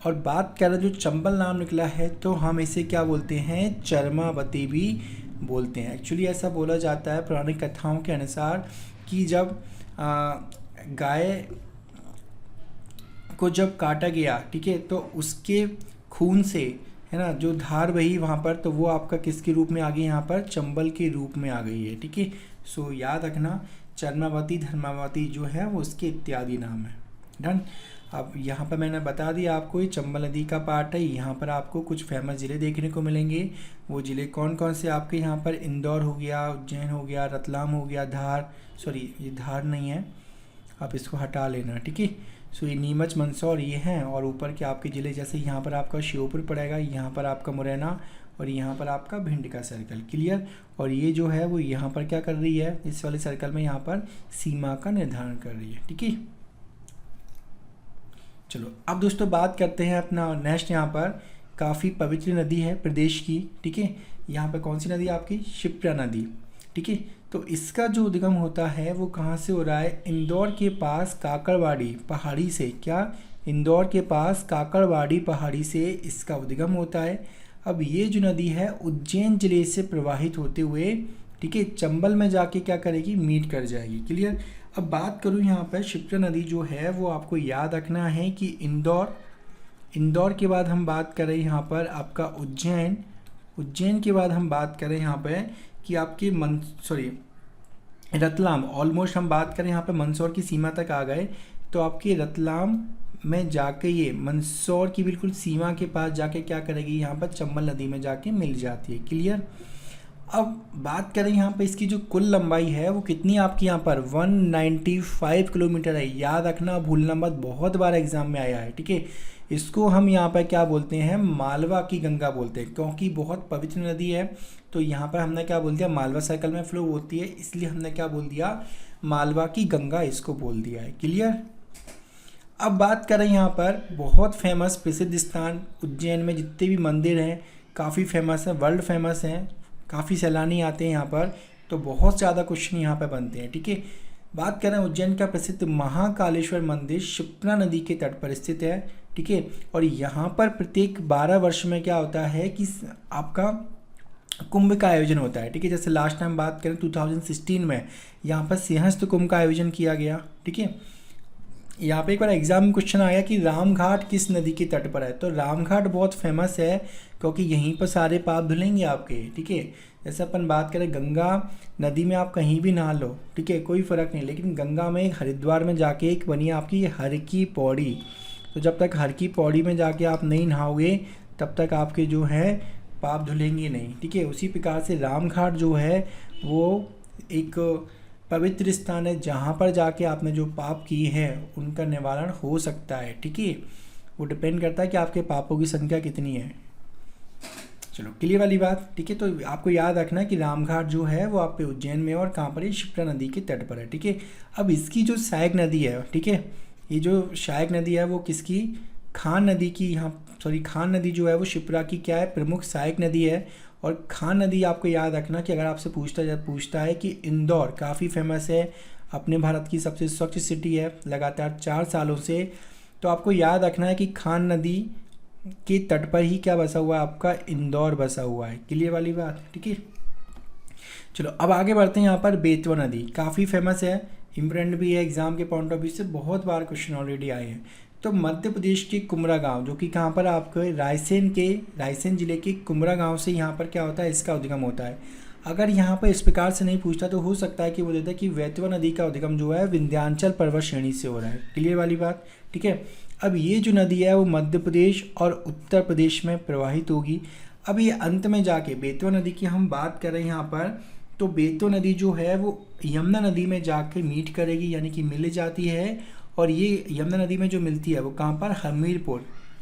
और बात करें जो चंबल नाम निकला है तो हम इसे क्या बोलते हैं, चरमावती भी बोलते हैं। एक्चुअली ऐसा बोला जाता है पौराणिक कथाओं के अनुसार कि जब गाय को जब काटा गया, ठीक है, तो उसके खून से है ना जो धार बही वहाँ पर, तो वो आपका किसके रूप में आ गई, यहाँ पर चंबल के रूप में आ गई है, ठीक है। सो याद रखना चरमावती, धर्मावती जो है वो उसके इत्यादि नाम है। डन। अब यहाँ पर मैंने बता दिया आपको ये चंबल नदी का पार्ट है। यहाँ पर आपको कुछ फेमस ज़िले देखने को मिलेंगे। वो ज़िले कौन कौन से आपके यहाँ पर, इंदौर हो गया, उज्जैन हो गया, रतलाम हो गया, धार, सॉरी ये धार नहीं है, आप इसको हटा लेना, ठीक है। सो ये नीमच, मंदसौर ये हैं, और ऊपर के आपके ज़िले जैसे यहाँ पर आपका श्योपुर पड़ेगा, यहाँ पर आपका मुरैना, और यहाँ पर आपका भिंड का सर्कल। क्लियर। और ये जो है वो यहाँ पर क्या कर रही है, इस वाले सर्कल में यहाँ पर सीमा का निर्धारण कर रही है, ठीक है। चलो अब दोस्तों बात करते हैं अपना नेक्स्ट, यहाँ पर काफ़ी पवित्र नदी है प्रदेश की, ठीक है। यहाँ पर कौन सी नदी आपकी, शिप्रा नदी, ठीक है। तो इसका जो उद्गम होता है वो कहाँ से हो रहा है, इंदौर के पास काकड़वाड़ी पहाड़ी से। क्या, इंदौर के पास काकड़वाड़ी पहाड़ी से इसका उद्गम होता है। अब ये जो नदी है उज्जैन जिले से प्रवाहित होते हुए, ठीक है, चंबल में जाके क्या करेगी, मीट कर जाएगी। क्लियर। अब बात करूँ यहाँ पर शिप्रा नदी जो है वो आपको याद रखना है कि इंदौर के बाद हम बात करें यहाँ पर आपका उज्जैन के बाद हम बात करें यहाँ पे कि आपके रतलाम, ऑलमोस्ट हम बात करें यहाँ पे मंदसौर की सीमा तक आ गए, तो आपके रतलाम में जाके ये मंदसौर की बिल्कुल सीमा के पास जाके क्या करेगी, यहाँ पर चंबल नदी में जाके मिल जाती है। क्लियर। अब बात करें यहाँ पे इसकी जो कुल लंबाई है वो कितनी आपकी यहाँ पर 195 किलोमीटर है। याद रखना, भूलना मत, बहुत बार एग्जाम में आया है, ठीक है। इसको हम यहाँ पर क्या बोलते हैं, मालवा की गंगा बोलते हैं, क्योंकि बहुत पवित्र नदी है। तो यहाँ पर हमने क्या बोल दिया, मालवा सर्कल में फ्लो होती है, इसलिए हमने क्या बोल दिया, मालवा की गंगा इसको बोल दिया है। क्लियर। अब बात करें यहाँ पर बहुत फेमस प्रसिद्ध स्थान, उज्जैन में जितने भी मंदिर हैं काफ़ी फेमस हैं, वर्ल्ड फेमस हैं, काफ़ी सैलानी आते हैं यहाँ पर, तो बहुत ज़्यादा क्वेश्चन यहाँ पर बनते हैं, ठीक है। बात करें उज्जैन का प्रसिद्ध महाकालेश्वर मंदिर शिप्रा नदी के तट पर स्थित है, ठीक है। और यहाँ पर प्रत्येक 12 वर्ष में क्या होता है कि आपका कुंभ का आयोजन होता है, ठीक है। जैसे लास्ट टाइम बात करें 2016 में यहाँ पर सिंहस्थ कुंभ का आयोजन किया गया, ठीक है। यहाँ पे एक बार एग्जाम में क्वेश्चन आया कि रामघाट किस नदी के तट पर है, तो रामघाट बहुत फेमस है क्योंकि यहीं पर सारे पाप धुलेंगे आपके, ठीक है। जैसे अपन बात करें गंगा नदी में आप कहीं भी नहा लो, ठीक है, कोई फ़र्क नहीं, लेकिन गंगा में हरिद्वार में जाके एक बनी आपकी हर की पौड़ी, तो जब तक हर की पौड़ी में जाके आप नहीं नहाओगे तब तक आपके जो है पाप धुलेंगे नहीं, ठीक है। उसी प्रकार से रामघाट जो है वो एक पवित्र स्थान है जहाँ पर जाके आपने जो पाप किए हैं उनका निवारण हो सकता है, ठीक है। वो डिपेंड करता है कि आपके पापों की संख्या कितनी है। चलो क्लियर वाली बात, ठीक है। तो आपको याद रखना है कि रामघाट जो है वो आप पे उज्जैन में और कहाँ पर है, शिप्रा नदी के तट पर है, ठीक है। अब इसकी जो सहायक नदी है, ठीक है, ये जो सहायक नदी है वो किसकी, खान नदी की, खान नदी जो है वो शिप्रा की क्या है, प्रमुख सहायक नदी है। और खान नदी आपको याद रखना कि अगर आपसे पूछता है कि इंदौर काफ़ी फेमस है, अपने भारत की सबसे स्वच्छ सिटी है लगातार 4 सालों से, तो आपको याद रखना है कि खान नदी के तट पर ही क्या बसा हुआ है, आपका इंदौर बसा हुआ है। क्लियर वाली बात, ठीक है। चलो अब आगे बढ़ते हैं। यहाँ पर बेतवा नदी काफ़ी फेमस है, इम्पोर्टेंट भी है एग्जाम के पॉइंट ऑफ व्यू से, बहुत बार क्वेश्चन ऑलरेडी आए हैं। तो मध्य प्रदेश के कुमरा गांव, जो कि कहाँ पर आपको रायसेन जिले के कुमरा गांव से यहाँ पर क्या होता है, इसका उद्गम होता है। अगर यहाँ पर इस प्रकार से नहीं पूछता तो हो सकता है कि वो देता है कि बेतवा नदी का उद्गम जो है विंध्याचल पर्वत श्रेणी से हो रहा है। क्लियर वाली बात, ठीक है। अब ये जो नदी है वो मध्य प्रदेश और उत्तर प्रदेश में प्रवाहित होगी। अब ये अंत में जाके बेतवा नदी की हम बात करें यहाँ पर, तो बेतवा नदी जो है वो यमुना नदी में जाके मीट करेगी, यानी कि मिल जाती है। और ये यमुना नदी में जो मिलती है वो कहाँ पर,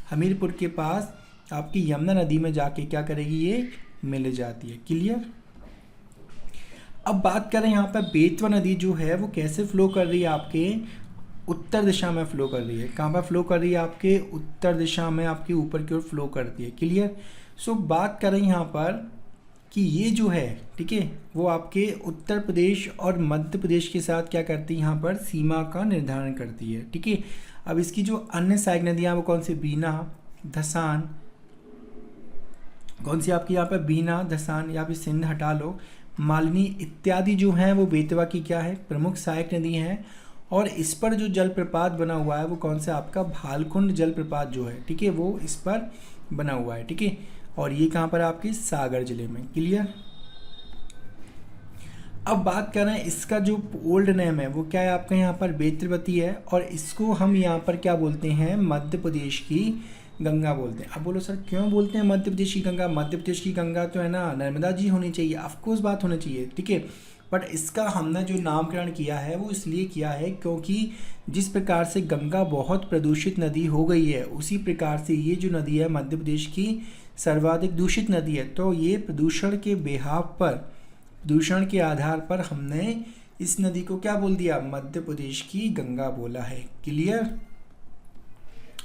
हमीरपुर के पास आपकी यमुना नदी में जाके क्या करेगी, ये मिल जाती है। क्लियर। अब बात करें यहाँ पर बेतवा नदी जो है वो कैसे फ्लो कर रही है, आपके उत्तर दिशा में फ्लो कर रही है। कहाँ पर फ्लो कर रही है, आपके उत्तर दिशा में, आपके ऊपर की ओर फ्लो करती है। क्लियर। सो बात करें यहाँ पर कि ये जो है, ठीक है, वो आपके उत्तर प्रदेश और मध्य प्रदेश के साथ क्या करती है, यहाँ पर सीमा का निर्धारण करती है। ठीक है। अब इसकी जो अन्य सहायक नदियाँ वो कौन सी, बीना, धसान, कौन सी आपकी यहाँ पर बीना, धसान, या फिर सिंध हटा लो, मालिनी इत्यादि जो हैं वो बेतवा की क्या है, प्रमुख सहायक नदी हैं। और इस पर जो जलप्रपात बना हुआ है वो कौन सा आपका भालकुंड जलप्रपात जो है, ठीक है, वो इस पर बना हुआ है। ठीक है। और ये कहाँ पर आपके सागर जिले में। क्लियर। अब बात कर रहे हैं इसका जो ओल्ड नेम है वो क्या है आपका यहाँ पर, बेत्रवती है। और इसको हम यहाँ पर क्या बोलते हैं, मध्य प्रदेश की गंगा बोलते हैं। अब बोलो सर क्यों बोलते हैं मध्य प्रदेश की गंगा, मध्य प्रदेश की गंगा तो है ना नर्मदा जी होनी चाहिए, ऑफकोर्स बात होनी चाहिए। ठीक है। बट इसका हमने जो नामकरण किया है वो इसलिए किया है क्योंकि जिस प्रकार से गंगा बहुत प्रदूषित नदी हो गई है, उसी प्रकार से ये जो नदी है मध्य प्रदेश की सर्वाधिक दूषित नदी है। तो ये प्रदूषण के बेहाव पर, प्रदूषण के आधार पर हमने इस नदी को क्या बोल दिया, मध्य प्रदेश की गंगा बोला है। क्लियर।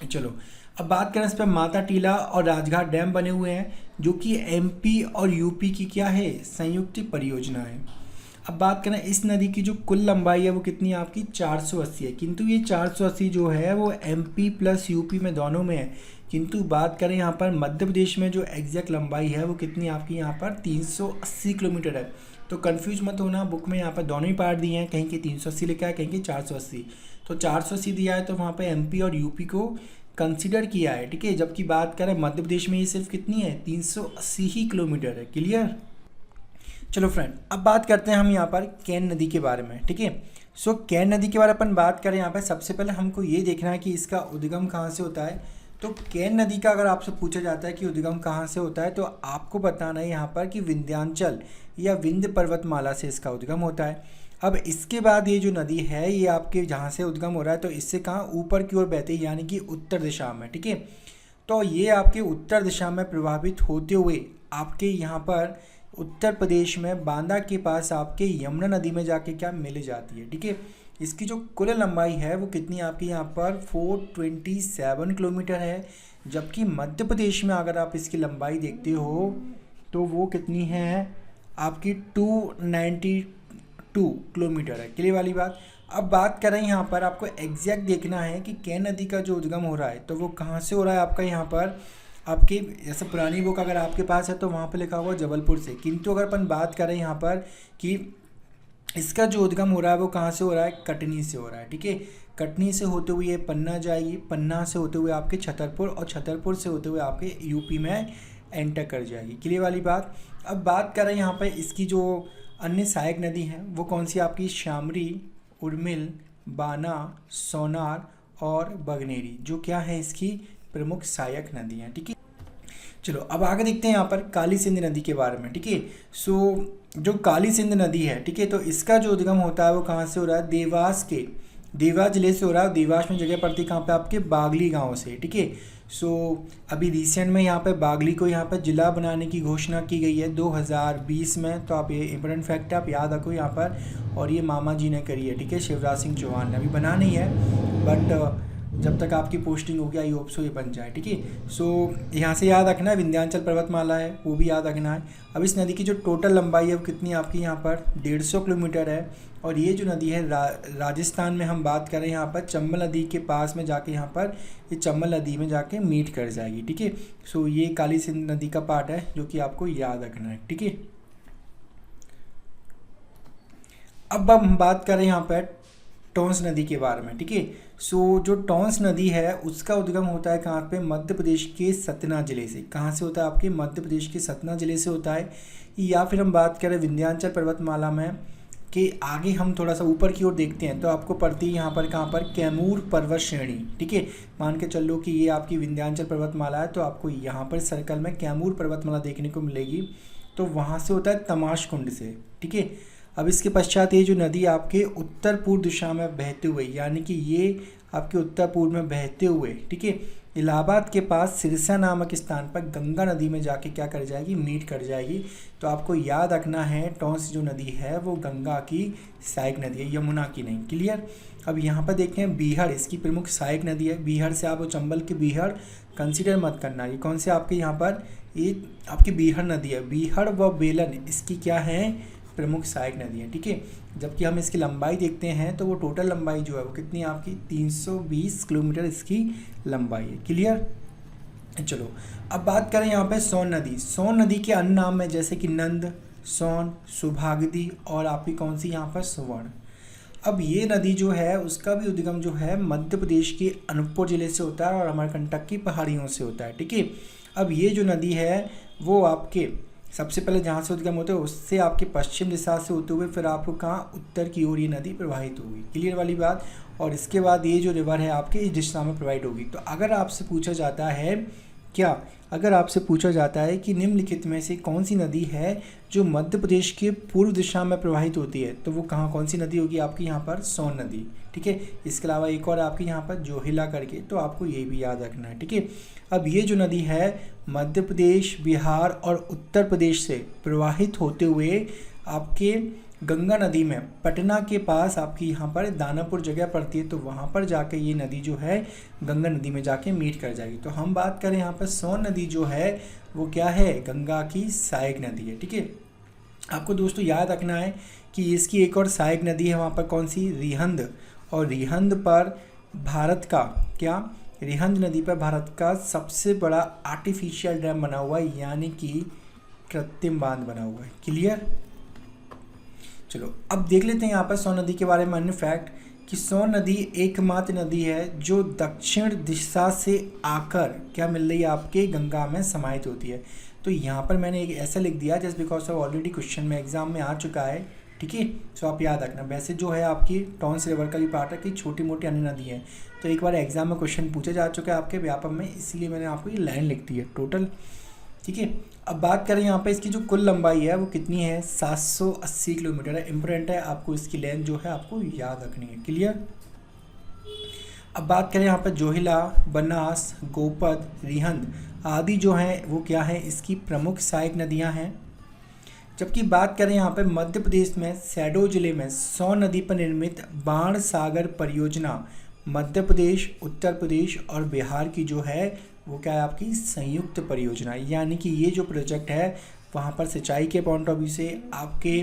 चलो अब बात करें इस पर, माता टीला और राजघाट डैम बने हुए हैं जो कि एमपी और यूपी की क्या है, संयुक्त परियोजना है। अब बात करें इस नदी की जो कुल लंबाई है वो कितनी है आपकी, 480 है। किंतु ये 480 जो है वो एमपी प्लस यूपी में दोनों में है। किंतु बात करें यहाँ पर मध्य प्रदेश में जो एग्जैक्ट लंबाई है वो कितनी आपकी यहाँ पर 380 किलोमीटर है। तो कंफ्यूज मत होना, बुक में यहाँ पर दोनों ही पार्ट दिए हैं, कहीं के 380 लिखा है, कहीं के 480। तो 480 दिया है तो वहाँ पर एमपी और यूपी को कंसिडर किया है। ठीक है। जबकि बात करें मध्य प्रदेश में ये सिर्फ कितनी है, 380 ही किलोमीटर है। क्लियर। चलो फ्रेंड अब बात करते हैं हम यहाँ पर केन नदी के बारे में। ठीक है। सो केन नदी के बारे में अपन बात करें यहाँ पर, सबसे पहले हमको ये देखना है कि इसका उद्गम कहाँ से होता है। तो केन नदी का अगर आपसे पूछा जाता है कि उद्गम कहाँ से होता है तो आपको बताना है यहाँ पर कि विंध्याचल या विंध्य पर्वतमाला से इसका उद्गम होता है। अब इसके बाद ये जो नदी है ये आपके जहाँ से उद्गम हो रहा है तो इससे कहाँ, ऊपर की ओर बहती है, यानी कि उत्तर दिशा में। ठीक है। तो ये आपके उत्तर दिशा में प्रभावित होते हुए आपके यहाँ पर उत्तर प्रदेश में बांदा के पास आपके यमुना नदी में जाके क्या मिल जाती है। ठीक है। इसकी जो कुल लंबाई है वो कितनी आपकी यहाँ पर 427 किलोमीटर है। जबकि मध्य प्रदेश में अगर आप इसकी लंबाई देखते हो तो वो कितनी है आपकी 292 किलोमीटर है। क्लियर वाली बात। अब बात करें यहाँ पर आपको एग्जैक्ट देखना है कि केन नदी का जो उद्गम हो रहा है तो वो कहाँ से हो रहा है आपका यहाँ पर, आपकी जैसे पुरानी बुक अगर आपके पास है तो वहाँ पे लिखा हुआ जबलपुर से। किंतु अगर अपन बात करें यहाँ पर कि इसका जो उद्गम हो रहा है वो कहाँ से हो रहा है, कटनी से हो रहा है। ठीक है। कटनी से होते हुए ये पन्ना जाएगी, पन्ना से होते हुए आपके छतरपुर, और छतरपुर से होते हुए आपके यूपी में एंटर कर जाएगी। क्लियर वाली बात। अब बात करें यहाँ पर इसकी जो अन्य सहायक नदी हैं वो कौन सी आपकी, शामरी, उर्मिल, बाना, सोनार और बगनेरी, जो क्या है इसकी प्रमुख सहायक नदियाँ। ठीक है। चलो अब आगे देखते हैं यहाँ पर काली सिंध नदी के बारे में। ठीक है। सो जो काली सिंध नदी है, ठीक है, तो इसका जो उद्गम होता है वो कहाँ से हो रहा है, देवास जिले से हो रहा है। देवास में जगह पड़ती है कहाँ पे आपके, बागली गांव से। ठीक है। सो अभी रिसेंट में यहाँ पे बागली को यहाँ पर जिला बनाने की घोषणा की गई है 2020 में। तो आप ये इंपॉर्टेंट फैक्ट आप याद रखो यहाँ पर, और ये मामा जी ने करी है। ठीक है। शिवराज सिंह चौहान ने, अभी बना नहीं है बट जब तक आपकी पोस्टिंग होगी आई होप सो ये बन जाए। ठीक है। सो यहाँ से याद रखना है विंध्याचल पर्वतमाला है वो भी याद रखना है। अब इस नदी की जो टोटल लंबाई है वो कितनी आपकी यहाँ पर 150 किलोमीटर है। और ये जो नदी है राजस्थान में हम बात करें यहाँ पर चंबल नदी के पास में जाके यहाँ पर ये चंबल नदी में जाके मीट कर जाएगी। ठीक है। सो ये काली सिंध नदी का पार्ट है जो कि आपको याद रखना है। ठीक है। अब हम बात करें यहाँ पर टॉन्स नदी के बारे में, ठीक है। सो जो टॉन्स नदी है उसका उद्गम होता है कहाँ पे, मध्य प्रदेश के सतना जिले से। कहाँ से होता है आपके, मध्य प्रदेश के सतना जिले से होता है। या फिर हम बात करें विंध्याचल पर्वतमाला में कि आगे हम थोड़ा सा ऊपर की ओर देखते हैं तो आपको पड़ती है यहाँ पर कहाँ पर, कैमूर पर्वत श्रेणी, ठीक है। मान के चलो कि ये आपकी विंध्याचल पर्वतमाला है, तो आपको यहाँ पर सर्कल में कैमूर पर्वतमाला देखने को मिलेगी। तो वहाँ से होता है तमाश कुंड से, ठीक है। अब इसके पश्चात ये जो नदी आपके उत्तर पूर्व दिशा में बहते हुए, यानी कि ये आपके उत्तर पूर्व में बहते हुए, ठीक है, इलाहाबाद के पास सिरसा नामक स्थान पर गंगा नदी में जाके क्या कर जाएगी, मीट कर जाएगी। तो आपको याद रखना है टॉन्स जो नदी है वो गंगा की सहायक नदी है, यमुना की नहीं। क्लियर। अब यहाँ पर देखते हैं बीहड़ इसकी प्रमुख सहायक नदी है। बीहड़ से आप चंबल के बीहड़ कंसिडर मत करना। ये कौन से आपके यहाँ पर, ये आपकी बीहड़ नदी है। बीहड़ व बेलन इसकी क्या है, प्रमुख सहायक नदी है, ठीक है। जबकि हम इसकी लंबाई देखते हैं तो वो टोटल लंबाई जो है वो कितनी है आपकी, 320 किलोमीटर इसकी लंबाई है। क्लियर। चलो अब बात करें यहाँ पे सोन नदी। सोन नदी के अन्य नाम है जैसे कि नंद, सोन, सुभागदी और आपकी कौन सी यहाँ पर, सुवर्ण। अब ये नदी जो है उसका भी उद्गम जो है मध्य प्रदेश के अनूपपुर जिले से होता है और अमरकंटक की पहाड़ियों से होता है, ठीक है। अब ये जो नदी है वो आपके सबसे पहले जहाँ से उद्गम होते हैं उससे आपके पश्चिम दिशा से होते हुए फिर आपको कहाँ, उत्तर की ओर ये नदी प्रवाहित होगी। क्लियर वाली बात। और इसके बाद ये जो रिवर है आपके इस दिशा में प्रवाहित होगी। तो अगर आपसे पूछा जाता है क्या, अगर आपसे पूछा जाता है कि निम्नलिखित में से कौन सी नदी है जो मध्य प्रदेश के पूर्व दिशा में प्रवाहित होती है, तो वो कहाँ कौन सी नदी होगी आपकी यहाँ पर, सोन नदी, ठीक है। इसके अलावा एक और आपकी यहाँ पर जोहिला करके, तो आपको ये भी याद रखना है, ठीक है। अब ये जो नदी है मध्य प्रदेश, बिहार और उत्तर प्रदेश से प्रवाहित होते हुए आपके गंगा नदी में पटना के पास आपकी यहाँ पर दानापुर जगह पड़ती है। तो वहाँ पर जाके ये नदी जो है गंगा नदी में जाके मीट कर जाएगी। तो हम बात करें यहाँ पर सोन नदी जो है वो क्या है, गंगा की सहायक नदी है, ठीक है। आपको दोस्तों याद रखना है कि इसकी एक और सहायक नदी है वहाँ पर कौन सी, रिहंद। और रिहंद पर भारत का क्या, रिहंद नदी पर भारत का सबसे बड़ा आर्टिफिशियल डैम बना हुआ है, यानी कि कृत्रिम बांध बना हुआ है। क्लियर। चलो अब देख लेते हैं यहाँ पर सोन नदी के बारे में अन्य फैक्ट कि सोन नदी एकमात्र नदी है जो दक्षिण दिशा से आकर क्या मिल रही है आपके गंगा में समाहित होती है। तो यहाँ पर मैंने एक ऐसा लिख दिया just because of already question में एग्जाम में आ चुका है, ठीक है। सो आप याद रखना। वैसे जो है आपकी टॉन्स रिवर का भी पार्ट है कि छोटी मोटी अन्य नदी है, तो एक बार एग्जाम में क्वेश्चन पूछा जा चुका है आपके व्यापम में, इसीलिए मैंने आपको ये लाइन लिख दी है टोटल, ठीक है। अब बात करें यहाँ पे इसकी जो कुल लंबाई है वो कितनी है, 780 किलोमीटर है। इम्पोर्टेंट है, आपको इसकी लेंथ जो है आपको याद रखनी है। क्लियर। अब बात करें यहाँ पर जोहिला, बनास, गोपद, रिहंद आदि जो हैं वो क्या है, इसकी प्रमुख सहायक नदियाँ हैं। जबकि बात करें यहाँ पर मध्य प्रदेश में शहडोल जिले में सोन नदी पर निर्मित बाण सागर परियोजना मध्य प्रदेश, उत्तर प्रदेश और बिहार की जो है वो क्या है आपकी संयुक्त परियोजना। यानी कि ये जो प्रोजेक्ट है वहाँ पर सिंचाई के पॉइंट ऑफ व्यू से, आपके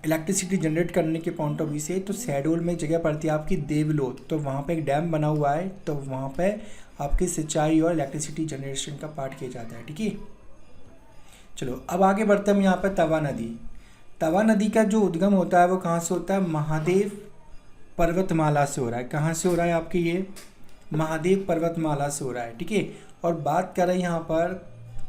इलेक्ट्रिसिटी जनरेट करने के पॉइंट ऑफ व्यू से, तो शहडोल में जगह पड़ती है आपकी देवलोथ, तो वहाँ पे एक डैम बना हुआ है, तो वहाँ पे आपकी सिंचाई और इलेक्ट्रिसिटी जनरेशन का पार्ट किया जाता है, ठीक है। चलो अब आगे बढ़ते हम यहाँ पर तवा नदी। तवा नदी का जो उद्गम होता है वो कहाँ से होता है, महादेव पर्वतमाला से हो रहा है। कहाँ से हो रहा है आपके, ये महादेव पर्वतमाला से हो रहा है, ठीक है। और बात करें यहाँ पर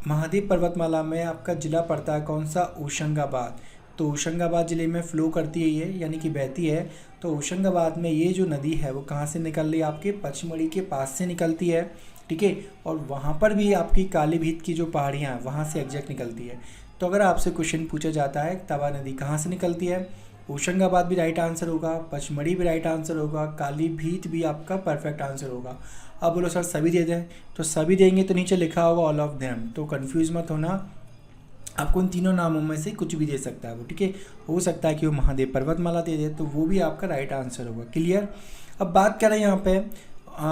महादेव पर्वतमाला में आपका जिला पड़ता है कौन सा, होशंगाबाद। तो होशंगाबाद ज़िले में फ्लो करती है ये, यानी कि बहती है। तो होशंगाबाद में ये जो नदी है वो कहाँ से निकल रही है, आपके पचमढ़ी के पास से निकलती है, ठीक है। और वहाँ पर भी आपकी काली भीत की जो पहाड़ियाँ हैं वहाँ से एग्जैक्ट निकलती है। तो अगर आपसे क्वेश्चन पूछा जाता है तवा नदी कहाँ से निकलती है, होशंगाबाद भी राइट आंसर होगा, पचमढ़ी भी राइट आंसर होगा, काली भीत भी आपका परफेक्ट आंसर होगा। अब बोलो सर सभी दे दें, तो सभी देंगे तो नीचे लिखा होगा ऑल ऑफ देम, तो कंफ्यूज मत होना, आपको इन तीनों नामों में से कुछ भी दे सकता है वो, ठीक है। हो सकता है कि वो महादेव पर्वतमाला दे दे, तो वो भी आपका राइट आंसर होगा। क्लियर। अब बात करें यहाँ पे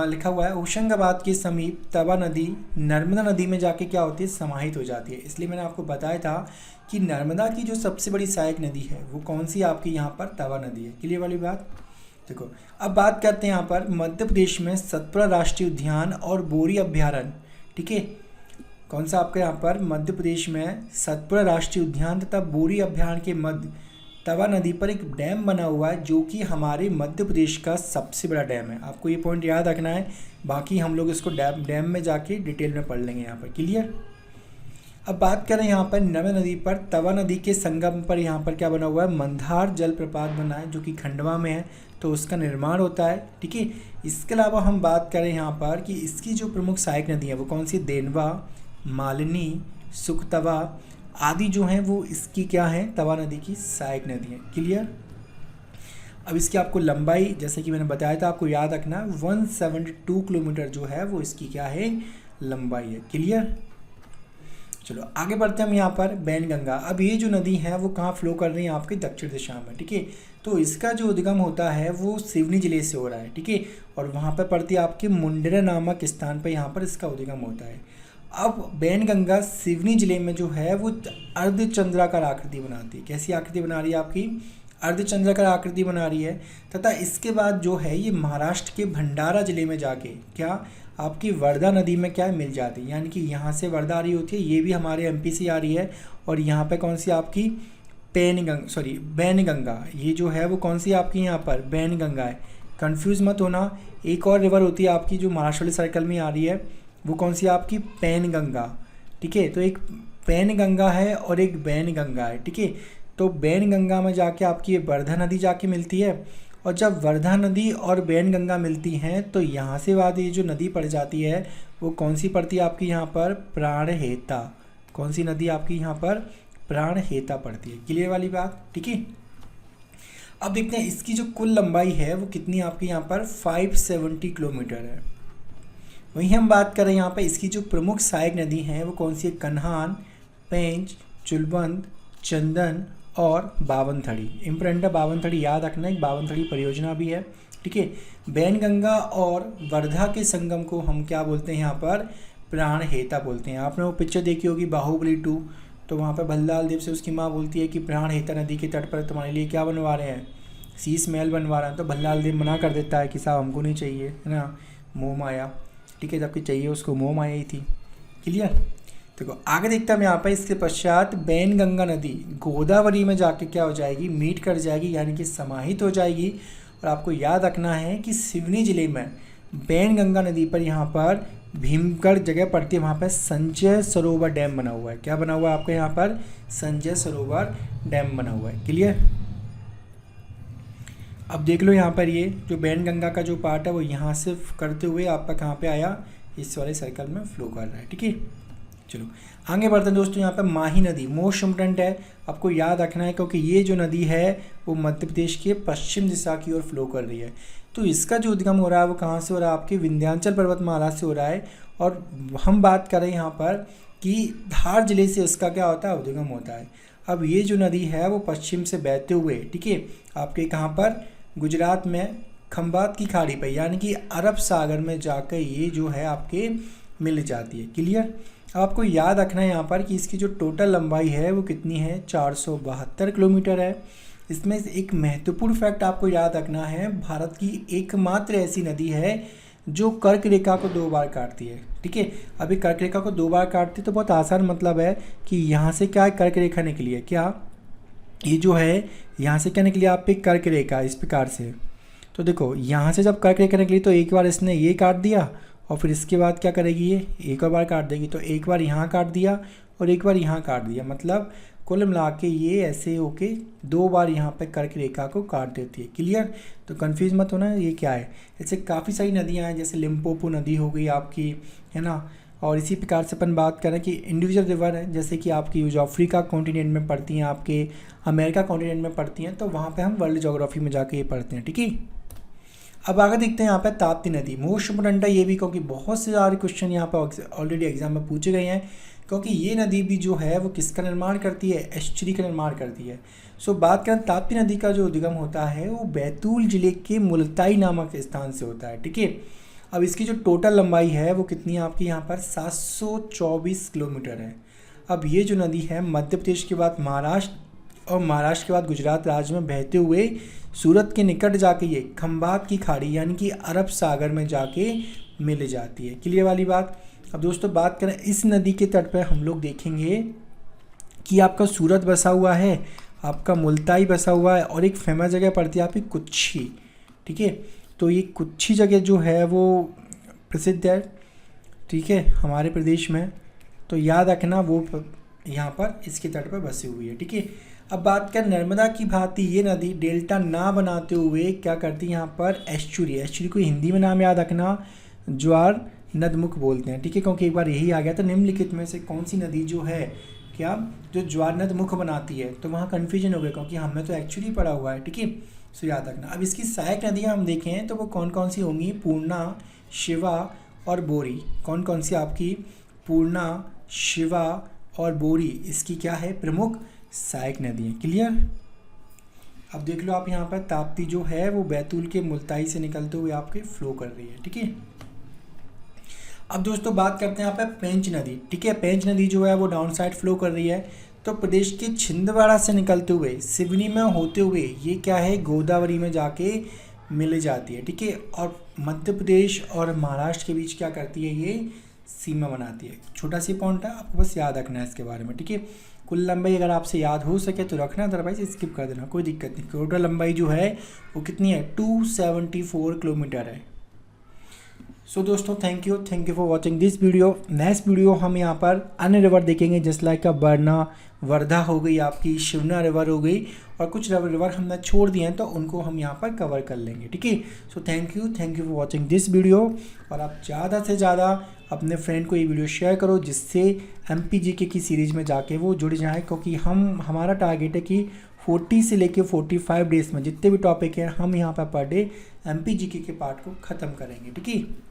लिखा हुआ है होशंगाबाद के समीप तवा नदी नर्मदा नदी में जाके क्या होती है, समाहित हो जाती है। इसलिए मैंने आपको बताया था कि नर्मदा की जो सबसे बड़ी सहायक नदी है वो कौन सी आपकी यहाँ पर तवा नदी है। क्लियर वाली बात। देखो अब बात करते हैं यहाँ पर मध्य प्रदेश में सतपुड़ा राष्ट्रीय उद्यान और बोरी अभ्यारण्य, ठीक है। कौन सा आपका यहाँ पर मध्य प्रदेश में सतपुड़ा राष्ट्रीय उद्यान तथा बोरी अभ्यारण्य के मध्य तवा नदी पर एक डैम बना हुआ है जो कि हमारे मध्य प्रदेश का सबसे बड़ा डैम है। आपको ये पॉइंट याद रखना है, बाकी हम लोग इसको डैम में जाके डिटेल में पढ़ लेंगे यहाँ पर। क्लियर। अब बात करें यहाँ पर नर्मदा नदी पर, तवा नदी के संगम पर यहाँ पर क्या बना हुआ है, मंदार जलप्रपात बना है जो कि खंडवा में है, तो उसका निर्माण होता है। ठीक है। इसके अलावा हम बात करें यहाँ पर कि इसकी जो प्रमुख सहायक नदी है वो कौन सी, देनवा, मालिनी, सुखतवा आदि जो हैं वो इसकी क्या है, तवा नदी की सहायक नदी है। क्लियर। अब इसकी आपको लंबाई जैसे कि मैंने बताया था, आपको याद रखना 172 किलोमीटर जो है वो इसकी क्या है, लंबाई है। क्लियर। चलो आगे बढ़ते हैं हम यहाँ पर बैनगंगा। अब ये जो नदी है वो कहाँ फ्लो कर रही है, आपके दक्षिण दिशा में। ठीक है। तो इसका जो उद्गम होता है वो सिवनी जिले से हो रहा है। ठीक है। और वहाँ पर पड़ती है आपके मुंडेरा नामक स्थान पर यहाँ पर इसका उद्गम होता है। अब बैनगंगा सिवनी जिले में जो है वो अर्धचंद्राकार आकृति बनाती है। कैसी आकृति बना रही है, आपकी अर्धचंद्राकार आकृति बना रही है। तथा इसके बाद जो है ये महाराष्ट्र के भंडारा जिले में जाके क्या आपकी वर्धा नदी में क्या मिल जाती है, यानी कि यहाँ से वर्धा आ रही होती है, ये भी हमारे एमपी से आ रही है। और यहाँ पे कौन सी आपकी बैनगंगा, ये जो है वो कौन सी आपकी यहाँ पर बैनगंगा है, कंफ्यूज मत होना। एक और रिवर होती है आपकी जो महाराष्ट्र वाले सर्कल में आ रही है, वो कौन सी आपकी पैनगंगा। ठीक है। तो एक पैनगंगा है और एक बैनगंगा है। ठीक है। तो बैनगंगा में जाके आपकी ये वर्धा नदी जाके मिलती है, और जब वर्धा नदी और बैनगंगा मिलती हैं तो यहाँ से बाद ये जो नदी पड़ जाती है वो कौन सी पड़ती है आपकी यहाँ पर, प्राणहिता। कौन सी नदी आपकी यहाँ पर, प्राणहिता पड़ती है। क्लियर वाली बात। ठीक है। अब देखते हैं इसकी जो कुल लंबाई है वो कितनी आपकी यहाँ पर 570 किलोमीटर है। वहीं हम बात करें यहाँ पर इसकी जो प्रमुख सहायक नदी हैं वो कौन सी है, कन्हान, पेंच, चुलबंद, चंदन और बावनथड़ी। इम्पोर्टेंट है बावनथड़ी, याद रखना, एक बावनथड़ी परियोजना भी है। ठीक है। बैनगंगा और वर्धा के संगम को हम क्या बोलते हैं यहाँ पर, प्राणहिता बोलते हैं। आपने वो पिक्चर देखी होगी बाहुबली 2, तो वहाँ पर भल्लाल देव से उसकी माँ बोलती है कि प्राणहिता नदी के तट पर तुम्हारे लिए क्या बनवा रहे हैं, शीश महल बनवा रहे हैं। तो भल्लाल देव मना कर देता है कि साहब हमको नहीं चाहिए, है ना, मोह माया। ठीक है। जबकि चाहिए उसको मोह माया ही थी। क्लियर। देखो आगे देखते हैं हम यहाँ पर, इसके पश्चात बैनगंगा नदी गोदावरी में जाके क्या हो जाएगी, मीट कर जाएगी, यानी कि समाहित हो जाएगी। और आपको याद रखना है कि सिवनी जिले में बैनगंगा नदी पर यहाँ पर भीमगढ़ जगह पड़ती है, वहाँ पर संजय सरोवर डैम बना हुआ है। क्या बना हुआ है आपके यहाँ पर, संजय सरोवर डैम बना हुआ है। क्लियर। अब देख लो यहाँ पर ये जो बैनगंगा का जो पार्ट है वो यहाँ से करते हुए आपका कहाँ पे आया, इस वाले सर्कल में फ्लो कर रहा है। ठीक है। चलो आगे बढ़ते हैं दोस्तों। यहाँ पर माही नदी मोस्ट इम्पोर्टेंट है, आपको याद रखना है, क्योंकि ये जो नदी है वो मध्य प्रदेश के पश्चिम दिशा की ओर फ्लो कर रही है। तो इसका जो उद्गम हो रहा है वो कहाँ से हो रहा है, आपके विंध्याचल पर्वतमाला से हो रहा है। और हम बात करें यहाँ पर कि धार जिले से इसका क्या होता है, उद्गम होता है। अब ये जो नदी है वो पश्चिम से बहते हुए, ठीक है, आपके कहाँ पर, गुजरात में खंबात की खाड़ी पर, यानी कि अरब सागर में जाकर ये जो है आपके मिल जाती है। क्लियर। अब आपको याद रखना है यहाँ पर कि इसकी जो टोटल लंबाई है वो कितनी है, 472 किलोमीटर है। इसमें एक महत्वपूर्ण फैक्ट आपको याद रखना है, भारत की एकमात्र ऐसी नदी है जो कर्क रेखा को 2 बार काटती है। ठीक है। अभी कर्क रेखा को 2 बार काटती है तो बहुत आसान मतलब है कि यहाँ से क्या कर्क रेखा निकली है, क्या ये जो है यहाँ से क्या निकली आप पे कर्क रेखा, इस प्रकार से। तो देखो यहाँ से जब कर्क रेखा निकली तो एक बार इसने ये काट दिया और फिर इसके बाद क्या करेगी, ये एक और बार काट देगी। तो एक बार यहाँ काट दिया और एक बार यहाँ काट दिया, मतलब कुल मिला के ये ऐसे होके 2 बार यहाँ पे कर्क रेखा को काट देती है। क्लियर। तो कंफ्यूज मत होना ये क्या है। ऐसे काफ़ी सारी नदियाँ हैं, जैसे लिम्पोपो नदी हो गई आपकी, है ना। और इसी प्रकार से अपन बात करें कि इंडिविजुअल रिवर है, जैसे कि आपकी जो अफ्रीका कॉन्टिनेंट में पड़ती हैं, आपके अमेरिका कॉन्टिनेंट में पड़ती हैं, तो वहाँ पे हम वर्ल्ड ज्योग्राफी में जाके ये पढ़ते हैं। ठीक है। अब आगे देखते हैं यहाँ पे ताप्ती नदी मोस्ट इम्पोर्टेंट है ये भी, क्योंकि बहुत से सारे क्वेश्चन यहाँ पे ऑलरेडी एग्जाम में पूछे गए हैं। क्योंकि ये नदी भी जो है वो किसका निर्माण करती है, एस्चुरी का निर्माण करती है। सो बात करें ताप्ती नदी का जो उद्गम होता है वो बैतूल जिले के मुलताई नामक स्थान से होता है। ठीक है। अब इसकी जो टोटल लंबाई है वो कितनी है आपकी यहाँ पर, 724 किलोमीटर है। अब ये जो नदी है मध्य प्रदेश के बाद महाराष्ट्र और महाराष्ट्र के बाद गुजरात राज्य में बहते हुए सूरत के निकट जाके ये खंबात की खाड़ी यानी कि अरब सागर में जाके मिल जाती है। क्लियर वाली बात। अब दोस्तों बात करें इस नदी के तट पर हम लोग देखेंगे कि आपका सूरत बसा हुआ है आपका मुल्ताई बसा हुआ है, और एक फेमस जगह पड़ती है आपकी कुच्ची, ठीक है। तो ये कुच्ची जगह जो है वो प्रसिद्ध है, ठीक है, हमारे प्रदेश में। तो याद रखना वो यहाँ पर इसके तट पर बसी हुई है, ठीक है। अब बात कर नर्मदा की भांति ये नदी डेल्टा ना बनाते हुए क्या करती है यहाँ पर एस्चुरी। एस्चुरी को हिंदी में नाम याद रखना ज्वार नदमुख बोलते हैं, ठीक है, क्योंकि एक बार यही आ गया था निम्नलिखित में से कौन सी नदी जो है क्या जो ज्वार नदमुख बनाती है, तो वहाँ कन्फ्यूजन हो गया क्योंकि हमने तो एक्चुअली पढ़ा हुआ है, ठीक है। सो याद रखना। अब इसकी सहायक नदियाँ हम देखें तो वो कौन कौन सी होंगी, पूर्णा, शिवा और बोरी। कौन कौन सी आपकी पूर्णा, शिवा और बोरी इसकी क्या है प्रमुख सहायक नदियाँ। क्लियर। अब देख लो आप यहाँ पर ताप्ती जो है वो बैतूल के मुल्ताई से निकलते हुए आपके फ्लो कर रही है, ठीक है। अब दोस्तों बात करते हैं यहाँ पर पेंच नदी, ठीक है। पेंच नदी जो है वो डाउन साइड फ्लो कर रही है, तो प्रदेश के छिंदवाड़ा से निकलते हुए सिवनी में होते हुए ये क्या है गोदावरी में जाके मिल जाती है, ठीक है। और मध्य प्रदेश और महाराष्ट्र के बीच क्या करती है ये सीमा बनाती है। छोटा सी पॉइंट है, आपको बस याद रखना है इसके बारे में, ठीक है। कुल लंबाई अगर आपसे याद हो सके तो रखना, अदरवाइज स्किप कर देना, कोई दिक्कत नहीं। टोटल लंबाई जो है वो कितनी है 274 किलोमीटर है। सो दोस्तों thank you for watching this video. Next video हम यहाँ पर अन्य रिवर देखेंगे, जस्ट लाइक बरना, वर्धा हो गई आपकी, शिवना रिवर हो गई, और कुछ रिवर हमने छोड़ दिए हैं तो उनको हम यहाँ पर कवर कर लेंगे, ठीक है। So thank you for watching this video. और आप ज़्यादा से ज़्यादा अपने फ्रेंड को ये वीडियो शेयर करो जिससे MPGK की सीरीज़ में जाके वो जुड़ जाए, क्योंकि हमारा टारगेट है कि 40 से लेके 45 डेज़ में जितने भी टॉपिक हैं हम यहाँ पर पर डे MPGK के पार्ट को ख़त्म करेंगे, ठीक है।